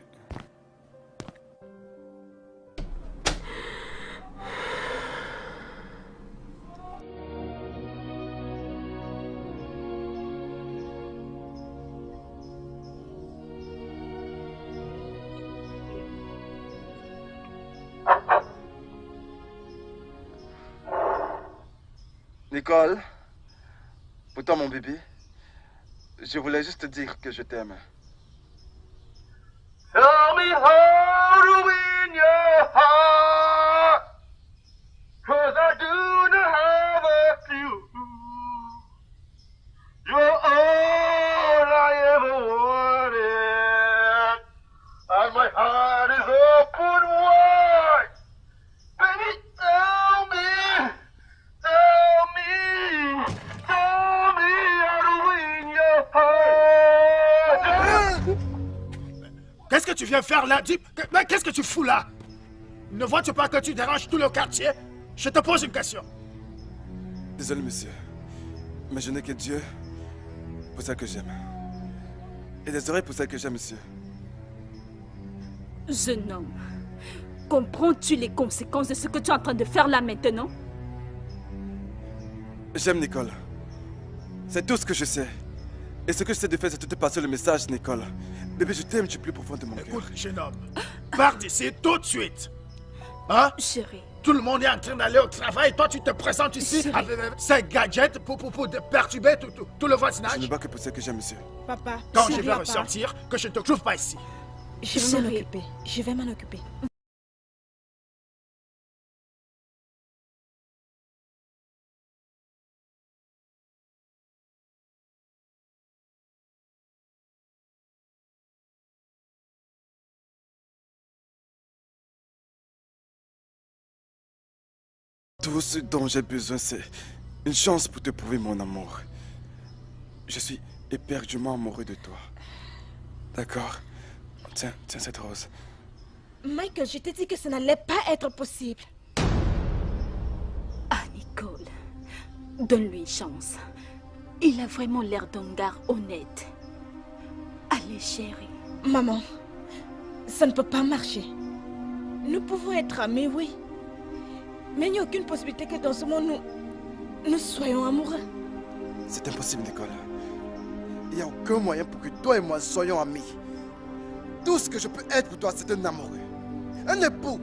Nicole, pour toi mon bébé, je voulais juste te dire que je t'aime. Tell me how to win your heart, 'cause I do not have a clue. You're all I ever wanted, and my heart is open wide. Baby, tell me how to win your heart. Qu'est-ce que tu viens faire là? Mais qu'est-ce que tu fous là? Ne vois-tu pas que tu déranges tout le quartier? Je te pose une question. Désolé, monsieur. Mais je n'ai que Dieu pour celle que j'aime. Et des oreilles pour celle que j'aime, monsieur. Jeune homme, comprends-tu les conséquences de ce que tu es en train de faire là maintenant? J'aime Nicole. C'est tout ce que je sais. Et ce que je sais de faire, c'est de te passer le message, Nicole. Bébé, je t'aime du plus profond de mon cœur. Écoute, jeune homme, pars d'ici tout de suite. Hein? Chérie. Tout le monde est en train d'aller au travail. Toi, tu te présentes ici avec ces gadgets pour perturber tout le voisinage. Je ne bats que pour celle que j'aime, monsieur. Papa, Quand je vais ressortir, que je ne te trouve pas ici. Je vais m'en occuper. Je vais m'en occuper. Tout ce dont j'ai besoin, c'est une chance pour te prouver mon amour. Je suis éperdument amoureux de toi. D'accord? Tiens cette rose. Michael, je t'ai dit que ça n'allait pas être possible. Ah, Nicole, donne-lui une chance. Il a vraiment l'air d'un gars honnête. Allez, chérie. Maman, ça ne peut pas marcher. Nous pouvons être amis, oui. Mais il n'y a aucune possibilité que dans ce monde, nous soyons amoureux. C'est impossible, Nicole. Il n'y a aucun moyen pour que toi et moi soyons amis. Tout ce que je peux être pour toi, c'est un amoureux. Un époux.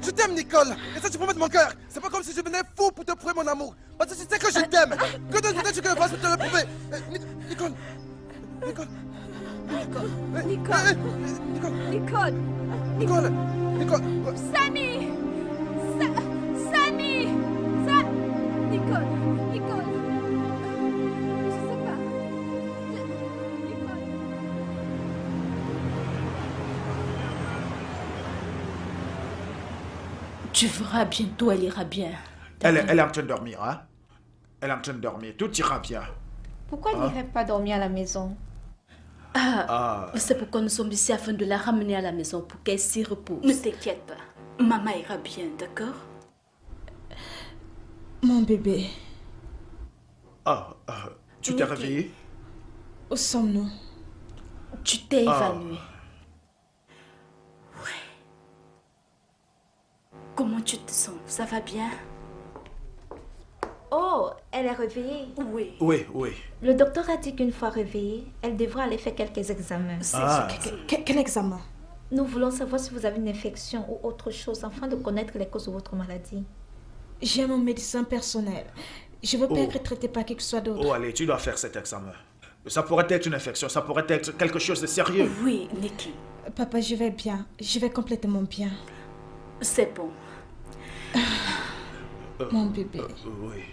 Je t'aime, Nicole. Et ça, tu promets de mon cœur. C'est pas comme si je venais fou pour te prouver mon amour. Parce que tu sais que je t'aime. Que d'autres peut-être que je fasse pour te le prouver. Nicole. Nicole. Nicole. Nicole. Nicole. Nicole. Samy. Samy. Nicole. Nicole. Je sais pas. Nicole. Tu verras bientôt, elle ira bien. Elle est en train de dormir, hein? Elle est en train de dormir. Tout ira bien. Pourquoi elle n'irait pas dormir à la maison? C'est pourquoi nous sommes ici afin de la ramener à la maison pour qu'elle s'y repose. Ne t'inquiète pas. Maman ira bien, d'accord? Mon bébé, Tu t'es réveillé? où sommes-nous? Tu t'es évanoui. Ouais. Comment tu te sens? Ça va bien? Oh, elle est réveillée. Oui. Oui. Le docteur a dit qu'une fois réveillée, elle devra aller faire quelques examens. Quel examen? Nous voulons savoir si vous avez une infection ou autre chose afin de connaître les causes de votre maladie. J'ai mon médecin personnel. Je ne veux pas être traitée par qui que ce soit d'autre. Oh, allez, tu dois faire cet examen. Ça pourrait être une infection, ça pourrait être quelque chose de sérieux. Oui, Nikki. Papa, je vais bien. Je vais complètement bien. C'est bon. Mon bébé. Oui.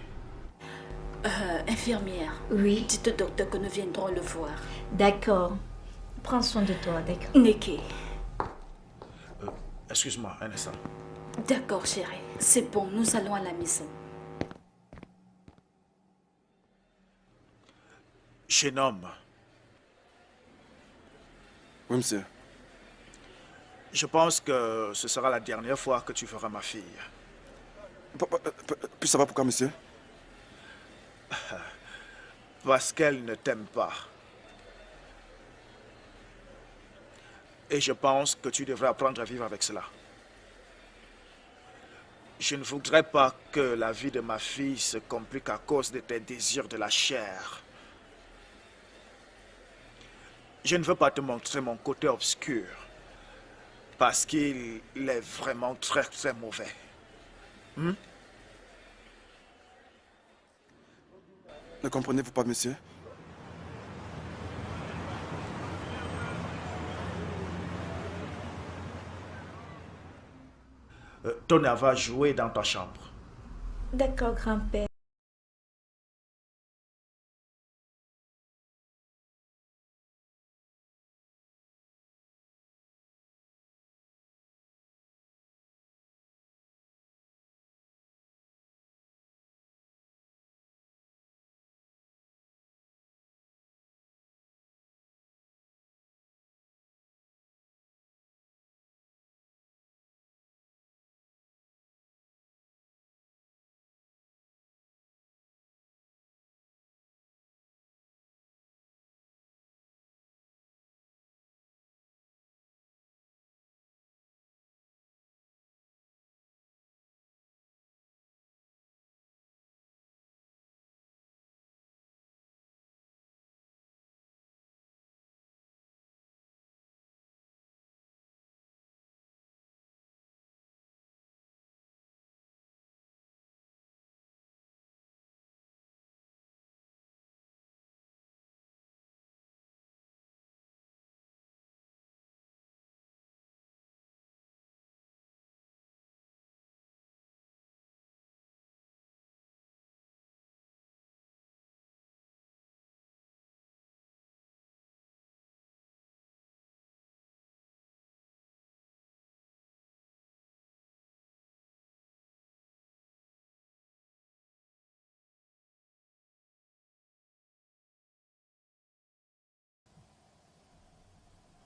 Infirmière. Oui. Dites au docteur que nous viendrons le voir. D'accord. Prends soin de toi, d'accord. Nikki. Excuse-moi, un instant. D'accord, chérie. C'est bon, nous allons à la maison. Jeune homme, Oui, monsieur. je pense que ce sera la dernière fois que tu verras ma fille. Puis ça va pourquoi, monsieur? Parce qu'elle ne t'aime pas. Et je pense que tu devrais apprendre à vivre avec cela. Je ne voudrais pas que la vie de ma fille se complique à cause de tes désirs de la chair. Je ne veux pas te montrer mon côté obscur, parce qu'il est vraiment très très mauvais. Ne comprenez-vous pas, monsieur? Tona va jouer dans ta chambre. D'accord, grand-père.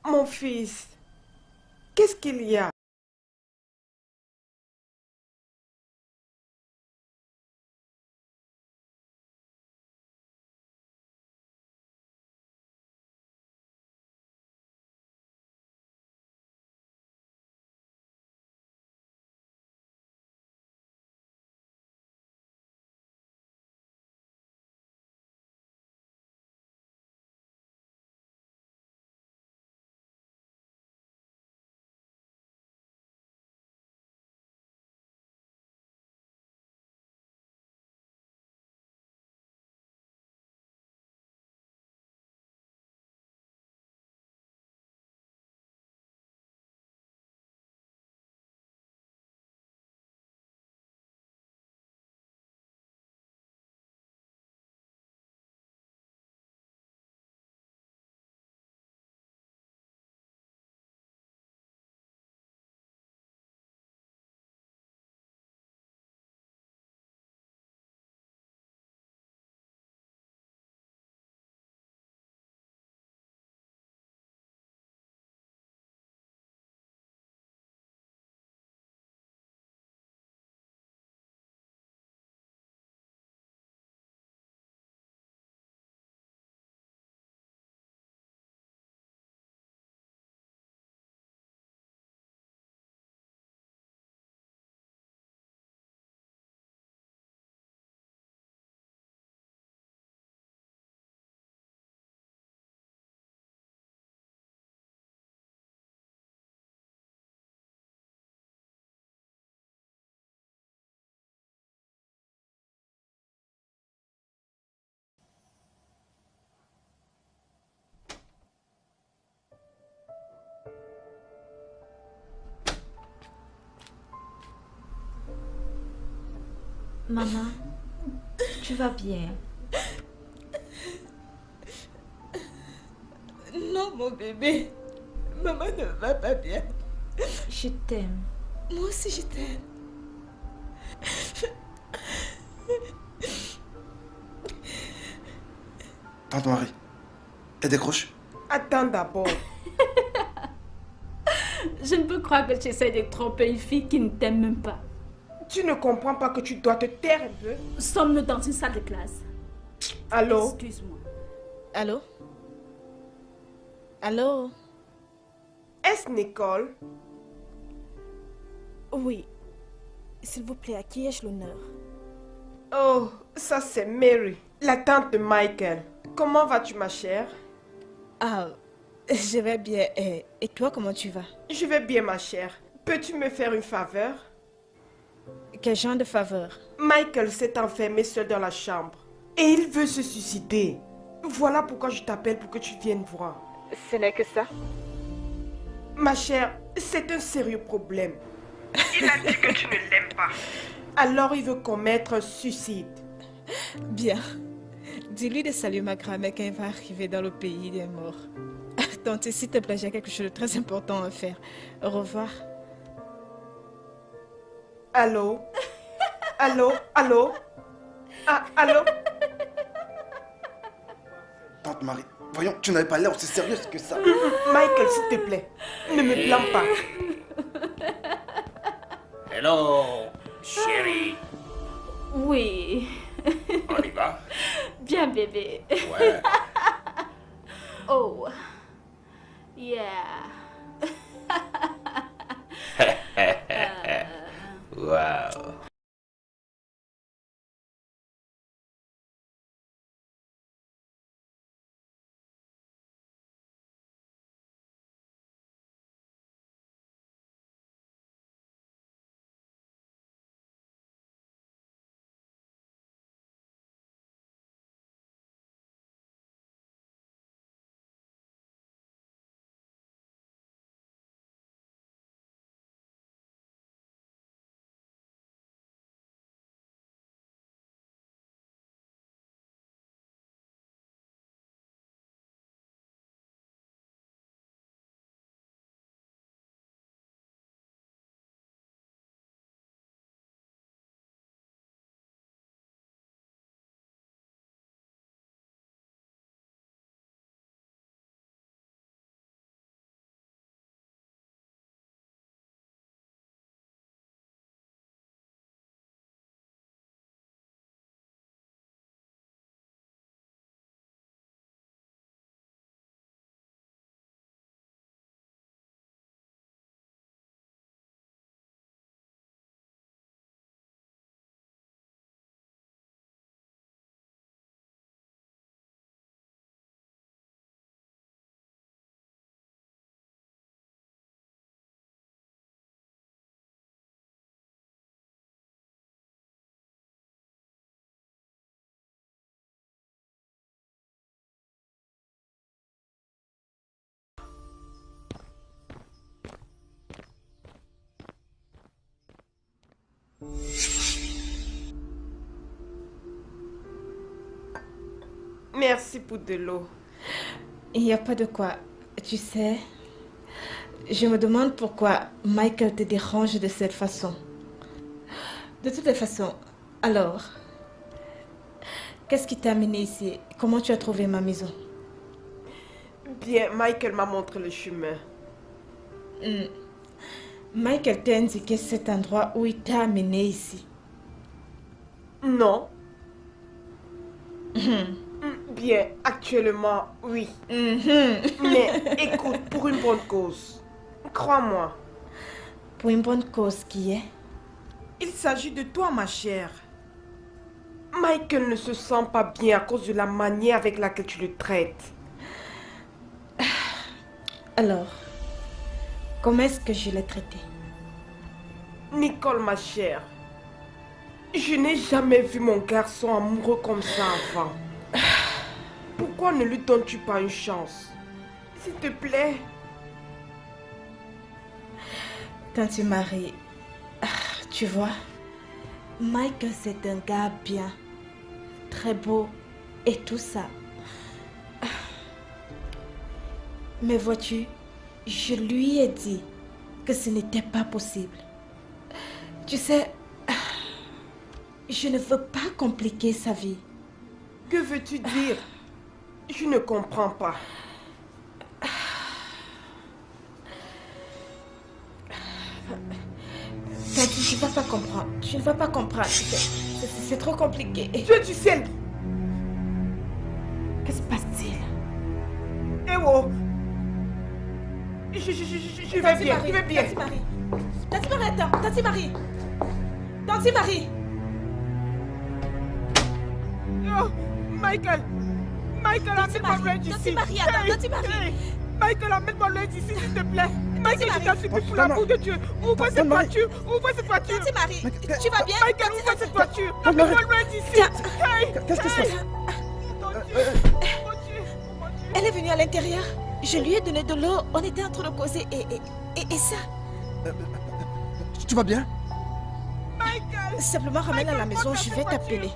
Mon fils, qu'est-ce qu'il y a? Maman, tu vas bien? Non, mon bébé. Maman ne va pas bien. Je t'aime. Moi aussi, je t'aime. Tante Marie, elle décroche. Attends d'abord. Je ne peux croire que tu essaies de tromper une fille qui ne t'aime même pas. Tu ne comprends pas que tu dois te taire un peu? Sommes-nous dans une salle de classe? Allô? Excuse-moi. Allô? Allô? Est-ce Nicole? Oui. S'il vous plaît, à qui ai-je l'honneur? Oh, ça c'est Mary, la tante de Michael. Comment vas-tu, ma chère? Ah, je vais bien. Et toi, comment tu vas? Je vais bien, ma chère. Peux-tu me faire une faveur? Quel genre de faveur? Michael s'est enfermé seul dans la chambre. Et il veut se suicider. Voilà pourquoi je t'appelle pour que tu viennes voir. Ce n'est que ça. Ma chère, c'est un sérieux problème. Il a dit que tu ne l'aimes pas. Alors il veut commettre un suicide. Bien. Dis-lui de saluer ma grand-mère quand il va arriver dans le pays des morts. Tante, s'il te plaît, j'ai quelque chose de très important à faire. Au revoir. Allô? Allô? Allô? Ah, allô? Tante Marie, voyons, tu n'avais pas l'air aussi sérieuse que ça. Michael, s'il te plaît, ne me blâme pas. Hello, chérie. Oui. On y va? Bien, bébé. Ouais. Oh. Yeah. Wow. Merci pour de l'eau. Il n'y a pas de quoi. Tu sais, je me demande pourquoi Michael te dérange de cette façon. De toutes les façons, alors, qu'est-ce qui t'a amené ici? Comment tu as trouvé ma maison? Bien, Michael m'a montré le chemin. Michael t'a indiqué cet endroit où il t'a amené ici. Non. Bien, actuellement, oui. Mais écoute, pour une bonne cause. Crois-moi. Pour une bonne cause qui est? Il s'agit de toi, ma chère. Michael ne se sent pas bien à cause de la manière avec laquelle tu le traites. Alors, comment est-ce que je l'ai traité? Nicole, ma chère, je n'ai jamais vu mon garçon amoureux comme ça avant. Pourquoi ne lui donnes-tu pas une chance? S'il te plaît. Tante Marie, tu vois, Mike, c'est un gars bien, très beau et tout ça. Mais vois-tu, je lui ai dit que ce n'était pas possible. Tu sais, je ne veux pas compliquer sa vie. Que veux-tu dire? Je ne comprends pas. Tu ne vas pas comprendre. Tu ne vas pas comprendre. C'est trop compliqué. Tu es du ciel. Que se passe-t-il? Eh oh! Je vais bien, je vais bien. Tati Marie, attends. Tati Marie. Tati Marie. Oh, Michael. Michael, amène-moi loin d'ici. Tati Marie, attends. Tati Marie. Michael, amène-moi loin d'ici, s'il te plaît. Michael, je t'en supplie pour l'amour de Dieu. Ouvre cette voiture. Ouvre cette voiture. Tati Marie, tu vas bien? Michael, ouvre cette voiture. Amène-moi loin d'ici. Qu'est-ce qui se passe? Elle est venue à l'intérieur. Je lui ai donné de l'eau. On était en train de causer et ça. Tu vas bien? Michael. Simplement ramène-la à la maison. Je vais t'appeler.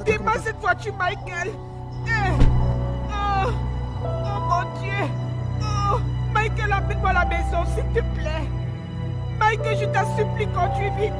Démarre cette voiture, Michael. Oh mon Dieu. Oh, Michael, amène-moi à la maison, s'il te plaît. Michael, je t'en supplie, conduis vite.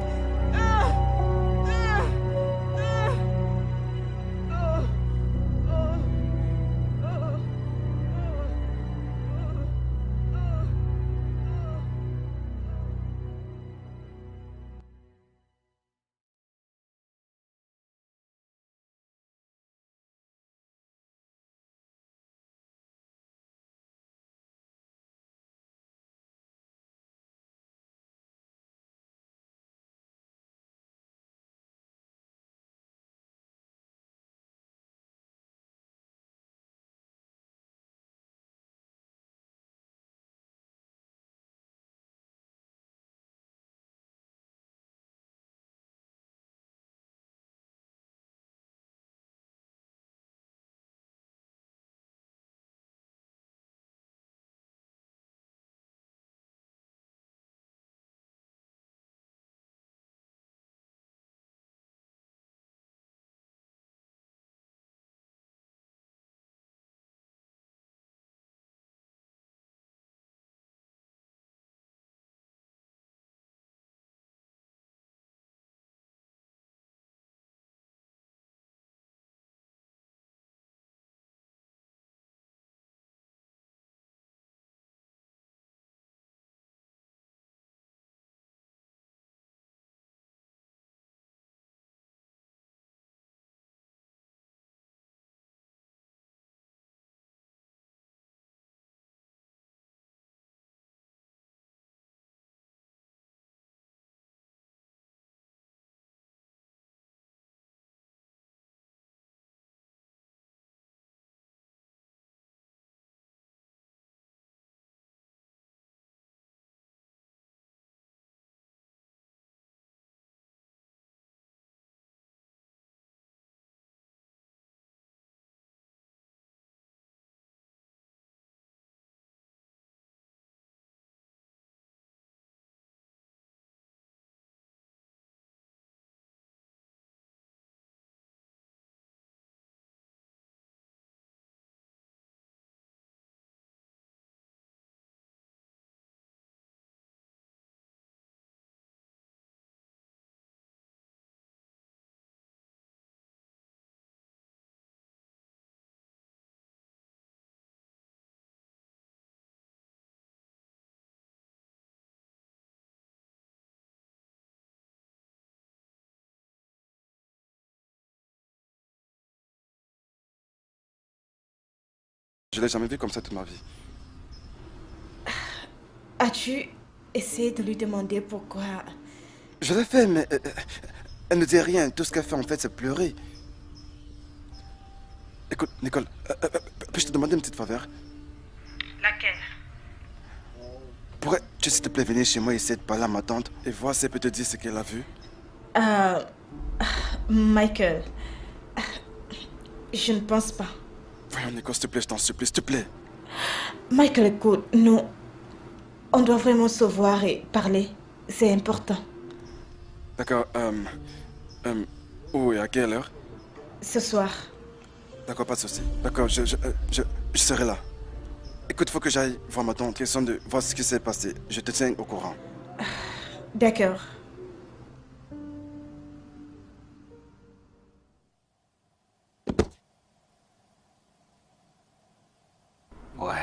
Je l'ai jamais vu comme ça toute ma vie. As-tu essayé de lui demander pourquoi? Je l'ai fait, mais elle ne dit rien. Tout ce qu'elle fait, en fait, c'est pleurer. Écoute, Nicole, puis-je te demander une petite faveur? Laquelle? Pourrais-tu, s'il te plaît, venir chez moi et essayer de parler à ma tante et voir si elle peut te dire ce qu'elle a vu? Michael, je ne pense pas. Voyons, Nicole, s'il te plaît, je t'en supplie, s'il te plaît. Michael, écoute, nous, on doit vraiment se voir et parler. C'est important. D'accord, Oui, à quelle heure? Ce soir. D'accord, pas de souci. D'accord, je serai là. Écoute, faut que j'aille voir ma tante, question de voir ce qui s'est passé. Je te tiens au courant. D'accord. Ouais.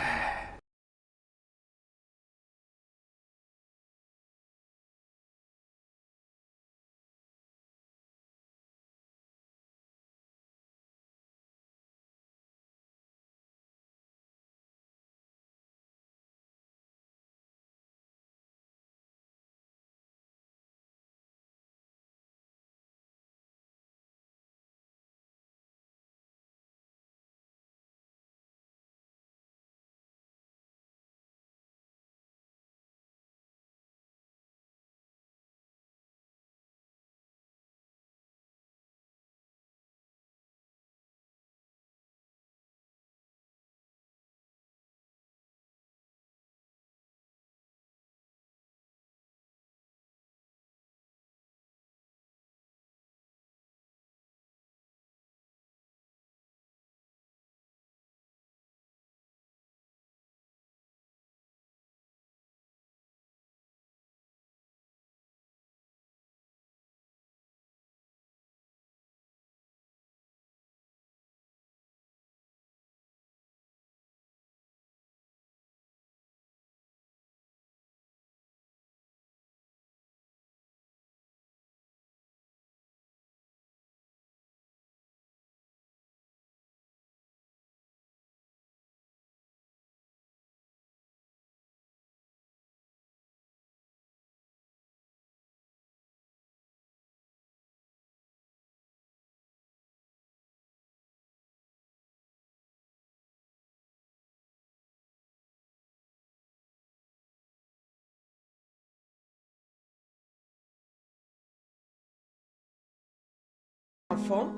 Enfant,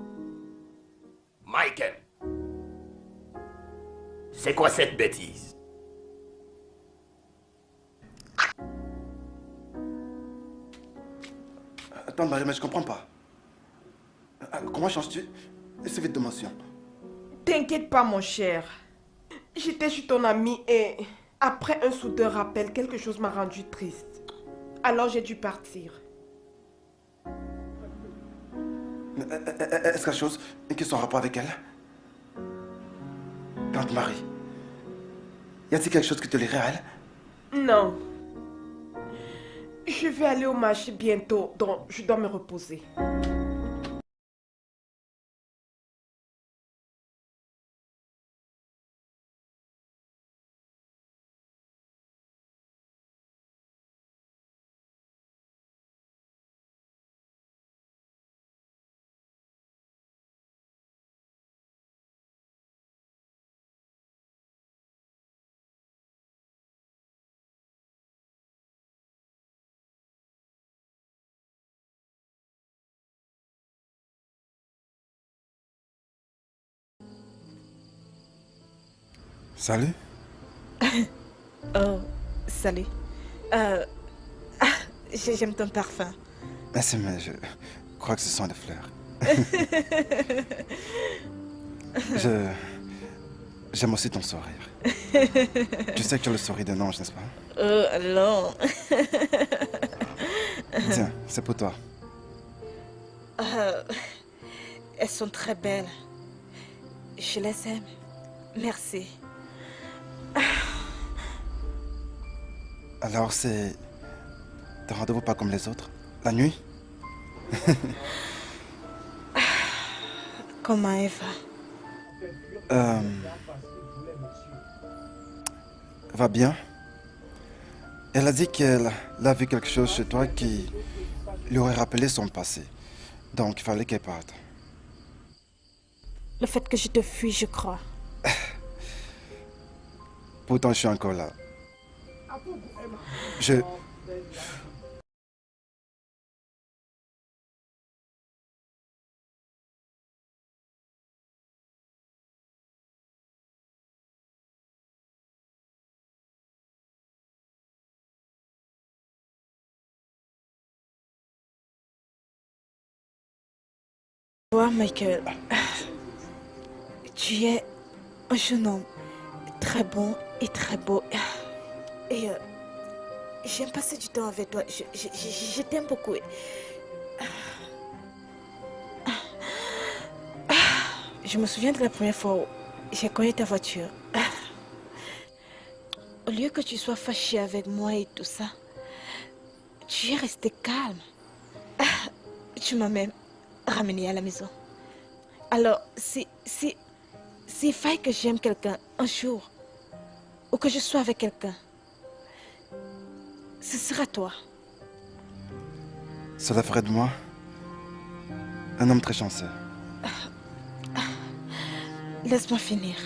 Michael, c'est quoi cette bêtise? Attends, Marie, mais je comprends pas. Comment changes-tu ce vide de mention? t'inquiète pas mon cher. J'étais chez ton ami et après un soudain rappel, quelque chose m'a rendu triste. Alors j'ai dû partir. Est-ce quelque chose qui est en rapport avec elle? Tante Marie, y a-t-il quelque chose qui te lierait à elle? Non. Je vais aller au marché bientôt, donc je dois me reposer. Salut. Oh, salut. J'aime ton parfum. Merci, mais je crois que ce sont des fleurs. J'aime aussi ton sourire. Tu sais que tu as le sourire d'un ange, n'est-ce pas? Oh, non. Tiens, c'est pour toi. Elles sont très belles. Je les aime. Merci. Alors c'est... T'as rendez-vous pas comme les autres? La nuit? Comment Eva? Va bien. Elle a dit qu'elle a vu quelque chose chez toi qui lui aurait rappelé son passé. Donc il fallait qu'elle parte. Le fait que je te fuis, je crois. Pourtant je suis encore là. Je... vois, Michael, tu es un jeune homme très bon et très beau. Et j'aime passer du temps avec toi. Je t'aime beaucoup. Je me souviens de la première fois où j'ai connu ta voiture. Au lieu que tu sois fâché avec moi et tout ça, tu es resté calme. Tu m'as même ramené à la maison. Alors, s'il faille que j'aime quelqu'un un jour, ou que je sois avec quelqu'un, ce sera toi. Cela ferait de moi un homme très chanceux. Laisse-moi finir.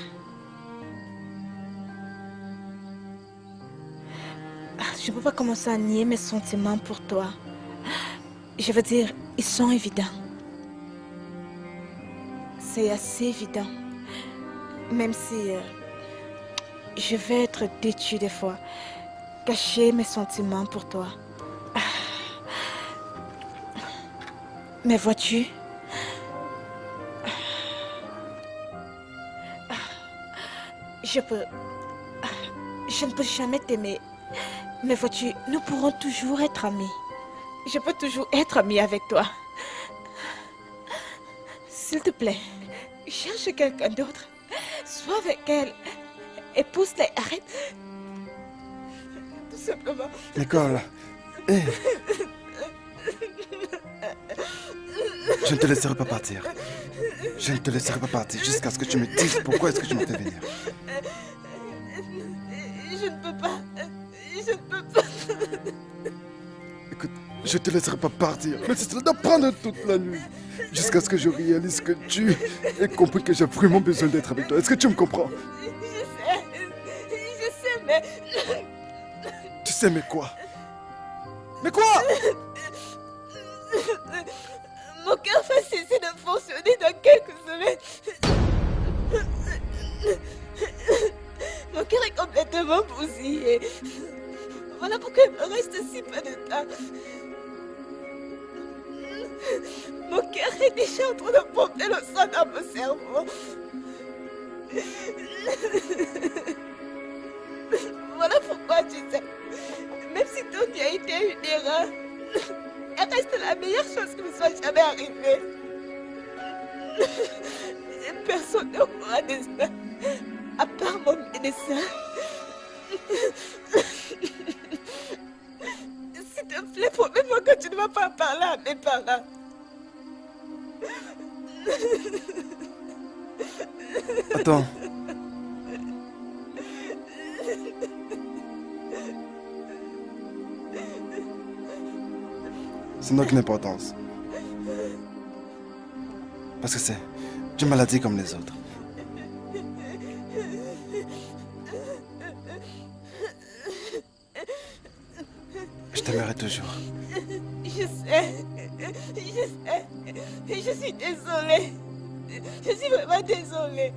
Je ne peux pas commencer à nier mes sentiments pour toi. Je veux dire, ils sont évidents. C'est assez évident. Même si je vais être têtue des fois, cacher mes sentiments pour toi. Mais vois-tu, je ne peux jamais t'aimer. Mais vois-tu, nous pourrons toujours être amis. Je peux toujours être amie avec toi. S'il te plaît, cherche quelqu'un d'autre. Sois avec elle. Épouse-la. Arrête. Tout simplement. Nicole. Hey. Je ne te laisserai pas partir. Je ne te laisserai pas partir jusqu'à ce que tu me dises pourquoi est-ce que tu m'as fait venir. Je ne peux pas. Je ne peux pas. Écoute, je te laisserai pas partir. Mais cela doit prendre toute la nuit. Jusqu'à ce que je réalise que tu aies compris que j'ai vraiment besoin d'être avec toi. Est-ce que tu me comprends? Je sais, mais... Tu sais, mais quoi? Mais quoi? Mon cœur va cesser de fonctionner dans quelques semaines. Mon cœur est complètement bousillé. Voilà pourquoi il me reste si peu de temps. Mon cœur est déjà en train de pomper le sang dans mon cerveau. Voilà pourquoi, tu sais, même si tout a été une erreur, elle reste la meilleure chose qui me soit jamais arrivée. Personne ne croira de ça, à part mon médecin. S'il te plaît, promets-moi que tu ne vas pas parler à mes parents. Attends. Ça n'a aucune importance. Parce que c'est une maladie comme les autres. Je t'aimerai toujours. Je sais. Je suis désolée. Je suis vraiment désolée.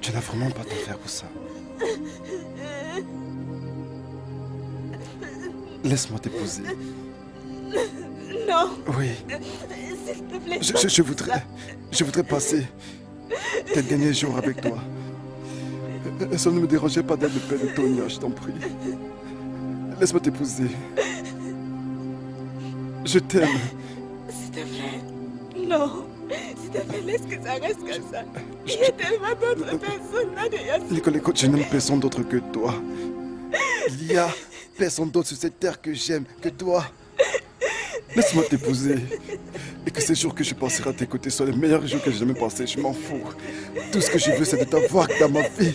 Tu n'as vraiment pas de faire pour ça. Laisse-moi t'épouser. Non. Oui. S'il te plaît. Je voudrais passer tes derniers jours avec toi. Et ça ne me dérangeait pas d'être le père de Tonya, je t'en prie. Laisse-moi t'épouser. Je t'aime. S'il te plaît. Non. S'il te plaît, laisse que ça reste comme ça. Il y a tellement d'autres personnes là derrière. Nicole, écoute, je n'aime personne d'autre que toi. Il y a personne d'autre sur cette terre que j'aime que toi. Laisse-moi t'épouser. Et que ces jours que je passerai à tes côtés soient les meilleurs jours que j'ai jamais passés. Je m'en fous. Tout ce que je veux, c'est de t'avoir dans ma vie.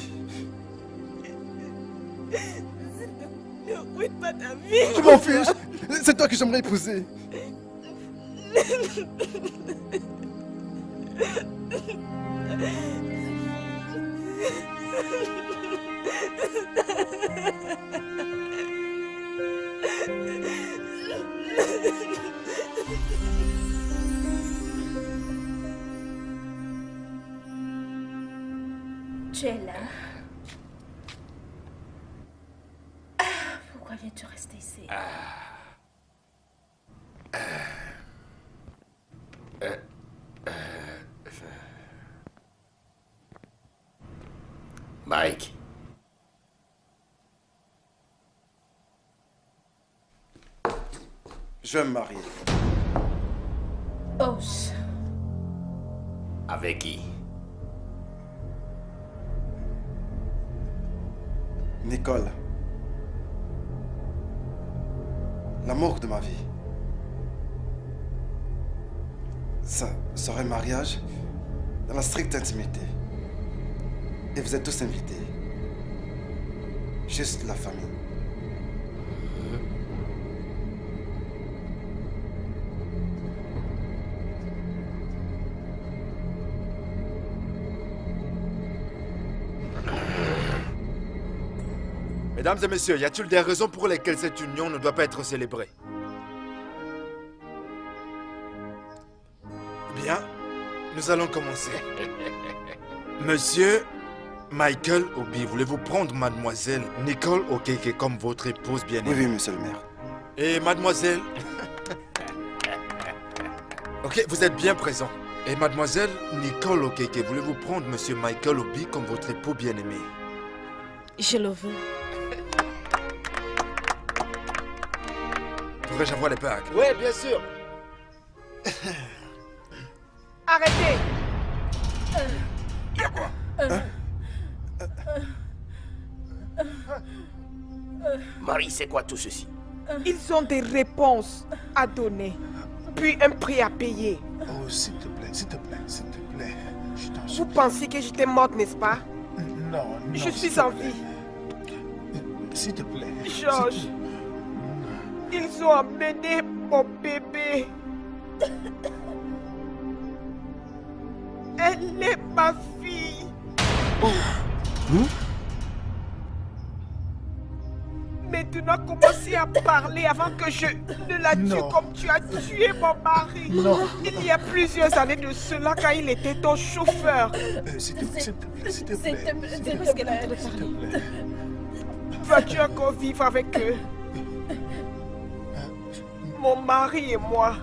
Ne ruine pas ta vie. Je m'en fiche. C'est toi que j'aimerais épouser. Tu es là. tu restes ici? Mike. Je vais me marier. Oh, Avec qui? Nicole. L'amour de ma vie. Ça serait un mariage dans la stricte intimité. Et vous êtes tous invités. Juste la famille. Mesdames et messieurs, y a-t-il des raisons pour lesquelles cette union ne doit pas être célébrée? Bien, nous allons commencer. Monsieur Michael Obi, voulez-vous prendre mademoiselle Nicole Okeke comme votre épouse bien-aimée? Oui, oui, monsieur le maire. Et mademoiselle... Ok, vous êtes bien présent. Et mademoiselle Nicole Okeke, voulez-vous prendre monsieur Michael Obi comme votre époux bien-aimé? Je le veux. Pourrais-je avoir les bagues? Oui, bien sûr. Arrêtez! Il y a quoi? Marie, c'est quoi tout ceci? Ils ont des réponses à donner, puis un prix à payer. Oh, s'il te plaît, s'il te plaît, s'il te plaît. Je t'en Vous supplie. pensez que j'étais morte, n'est-ce pas? Non, non. Je s'il suis te en plaît. vie. S'il te plaît. Georges, ils ont amené mon bébé. Elle est ma fille. Maintenant, commencez à parler avant que je ne la tue Non. comme tu as tué mon mari. Non. Il y a plusieurs années de cela, quand il était ton chauffeur. S'il te plaît, s'il te plaît, s'il te plaît. C'est parce qu'elle a S'il te plaît. Vas-tu encore vivre avec eux? Mon mari et moi.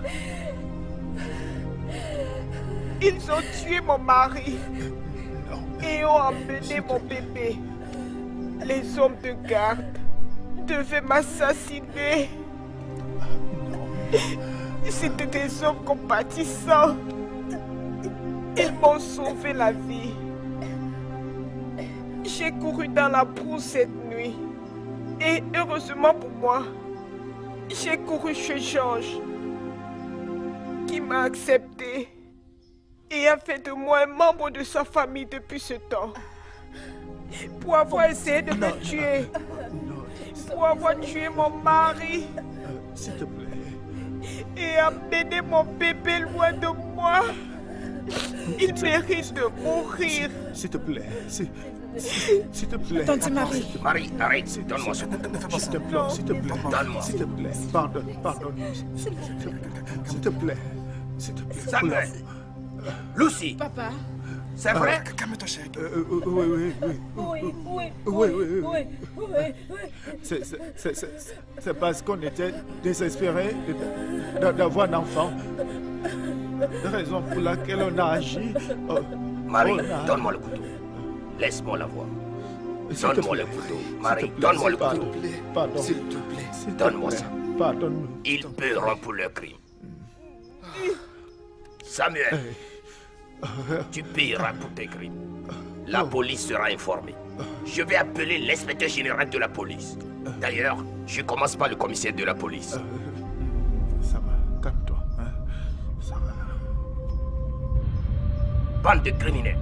Ils ont tué mon mari et ont emmené mon bébé. Les hommes de garde devaient m'assassiner. C'étaient des hommes compatissants. Ils m'ont sauvé la vie. J'ai couru dans la brousse cette nuit. Et heureusement pour moi, j'ai couru chez Georges, qui m'a accepté et a fait de moi un membre de sa famille depuis ce temps. Pour avoir essayé de me tuer, pour avoir tué mon mari S'il te plaît. et amené mon bébé loin de moi, il mérite de mourir. S'il te plaît. S'il te plaît. Tante Marie. Marie, arrête, donne-moi ce couteau. S'il te plaît, s'il te plaît. Donne-moi. S'il te plaît. Pardonne, pardonne. S'il te plaît. S'il te plaît. Samuel. Lucie, Papa. c'est vrai? Calme-toi, chérie. Oui. C'est parce qu'on était désespérés d'avoir un enfant. Raison pour laquelle on a agi. Marie, on a- donne-moi le couteau. Laisse-moi la voir. S'il te Donne-moi le plaît. couteau. S'il te Marie, plaît, donne-moi le pardon, couteau. Pardon. S'il te plaît. S'il te Donne-moi plaît. ça. Pardonne-nous. Ils paieront pour leur crime. Samuel, tu paieras pour tes crimes. La police sera informée. Je vais appeler l'inspecteur général de la police. D'ailleurs, je commence par le commissaire de la police. Ça va, calme-toi. Hein? Ça va. Bande de criminels.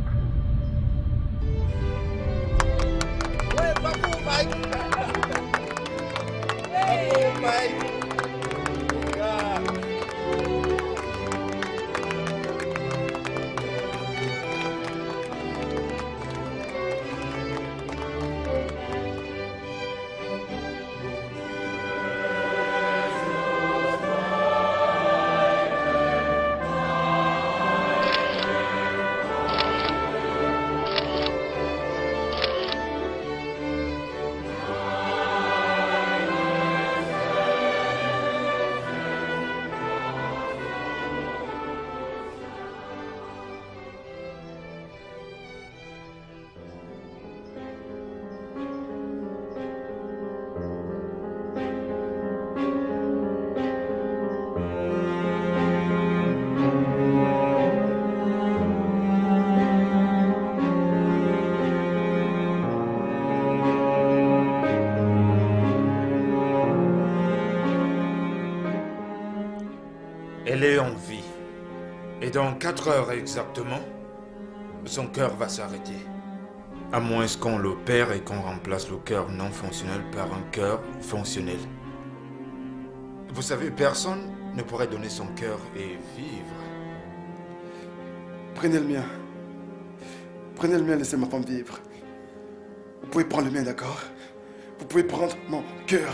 Elle est en vie. Et dans 4 heures exactement, son cœur va s'arrêter. À moins qu'on l'opère et qu'on remplace le cœur non fonctionnel par un cœur fonctionnel. Vous savez, personne ne pourrait donner son cœur et vivre. Prenez le mien. Prenez le mien, laissez ma femme vivre. Vous pouvez prendre le mien, d'accord? Vous pouvez prendre mon cœur.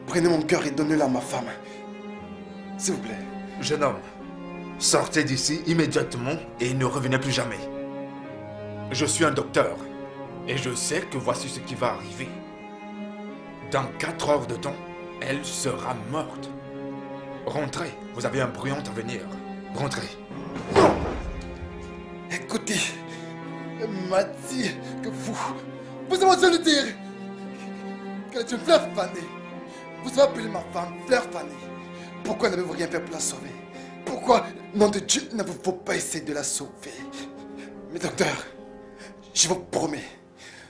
Prenez mon cœur et donnez-le à ma femme. S'il vous plaît. Jeune homme, sortez d'ici immédiatement et ne revenez plus jamais. Je suis un docteur et je sais que voici ce qui va arriver. Dans 4 heures de temps, elle sera morte. Rentrez, vous avez un brouillon à venir. Rentrez. Non! Écoutez, elle m'a dit que vous avez osé le dire qu'elle est une fleur fanée. Vous avez appelé ma femme fleur fanée. Pourquoi n'avez-vous rien fait pour la sauver? Pourquoi, nom de Dieu, n'avez-vous pas essayé de la sauver? Mais docteur, je vous promets,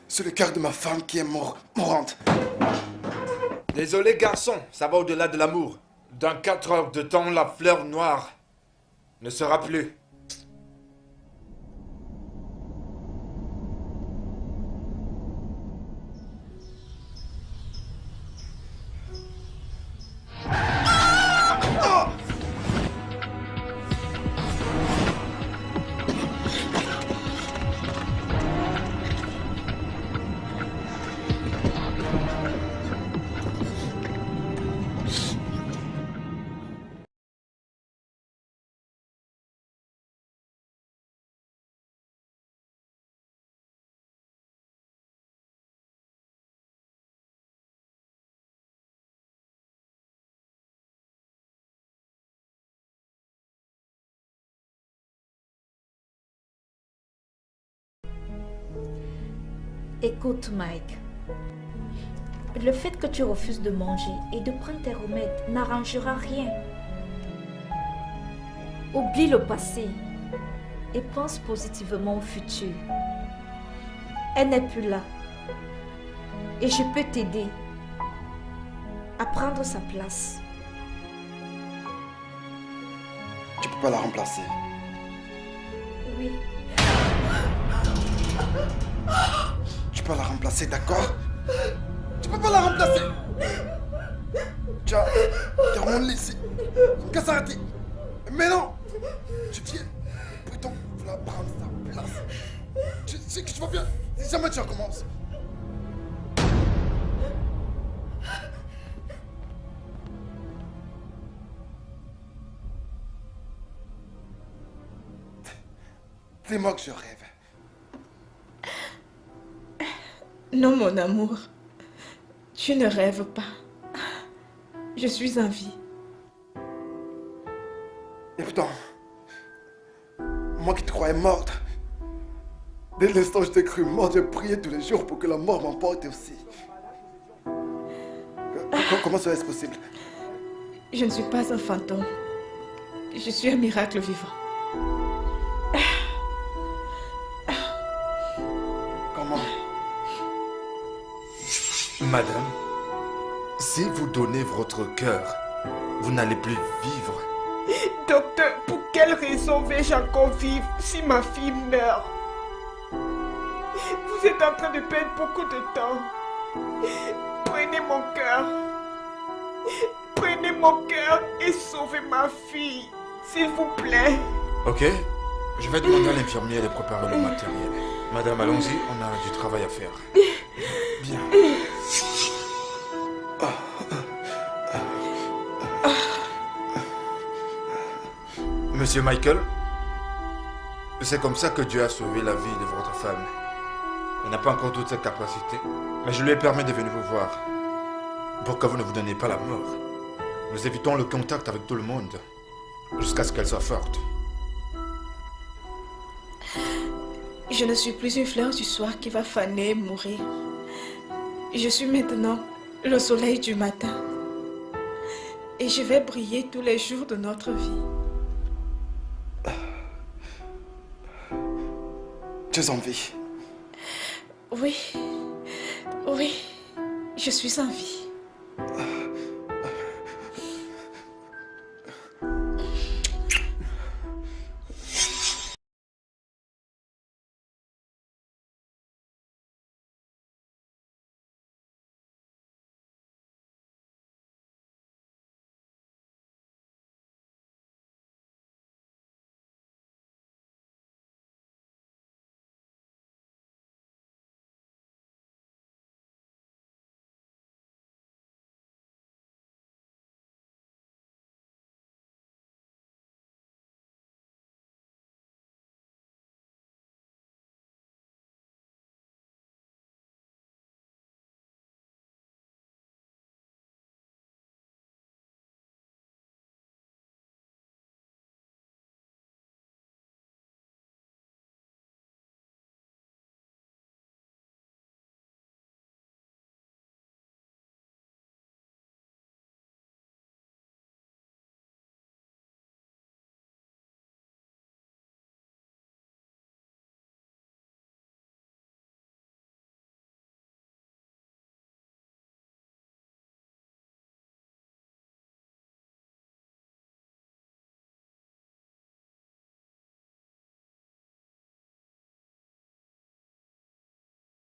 c'est le cœur de ma femme qui est mourante. Désolé garçon, ça va au-delà de l'amour. Dans 4 heures de temps, la fleur noire ne sera plus. Écoute, Mike. Le fait que tu refuses de manger et de prendre tes remèdes n'arrangera rien. Oublie le passé et pense positivement au futur. Elle n'est plus là. Et je peux t'aider à prendre sa place. Tu peux pas la remplacer. Oui. Tu peux la remplacer, d'accord? Tu peux pas la remplacer. Tiens, remonte ici. Qu'est-ce que ça? Mais non. Tu viens. Plutôt, faut la prendre sa place. Tu sais que je vois bien. Si jamais tu recommences. C'est moi que je rêve. Non, mon amour. Tu ne rêves pas. Je suis en vie. Et pourtant, moi qui te croyais morte, dès l'instant où je t'ai cru morte, j'ai prié tous les jours pour que la mort m'emporte aussi. Comment serait-ce possible? Je ne suis pas un fantôme. Je suis un miracle vivant. Comment? Madame, si vous donnez votre cœur, vous n'allez plus vivre. Docteur, pour quelle raison vais-je encore vivre si ma fille meurt? Vous êtes en train de perdre beaucoup de temps. Prenez mon cœur. Prenez mon cœur et sauvez ma fille, s'il vous plaît. Ok, je vais demander à l'infirmière de préparer le matériel. Madame, allons-y, on a du travail à faire. Bien. Monsieur Michael, c'est comme ça que Dieu a sauvé la vie de votre femme. Elle n'a pas encore toutes ses capacités, mais je lui ai permis de venir vous voir. Pour que vous ne vous donniez pas la mort. Nous évitons le contact avec tout le monde, jusqu'à ce qu'elle soit forte. Je ne suis plus une fleur du soir qui va faner et mourir. Je suis maintenant le soleil du matin. Et je vais briller tous les jours de notre vie. Tu es en vie? Oui, oui, je suis en vie.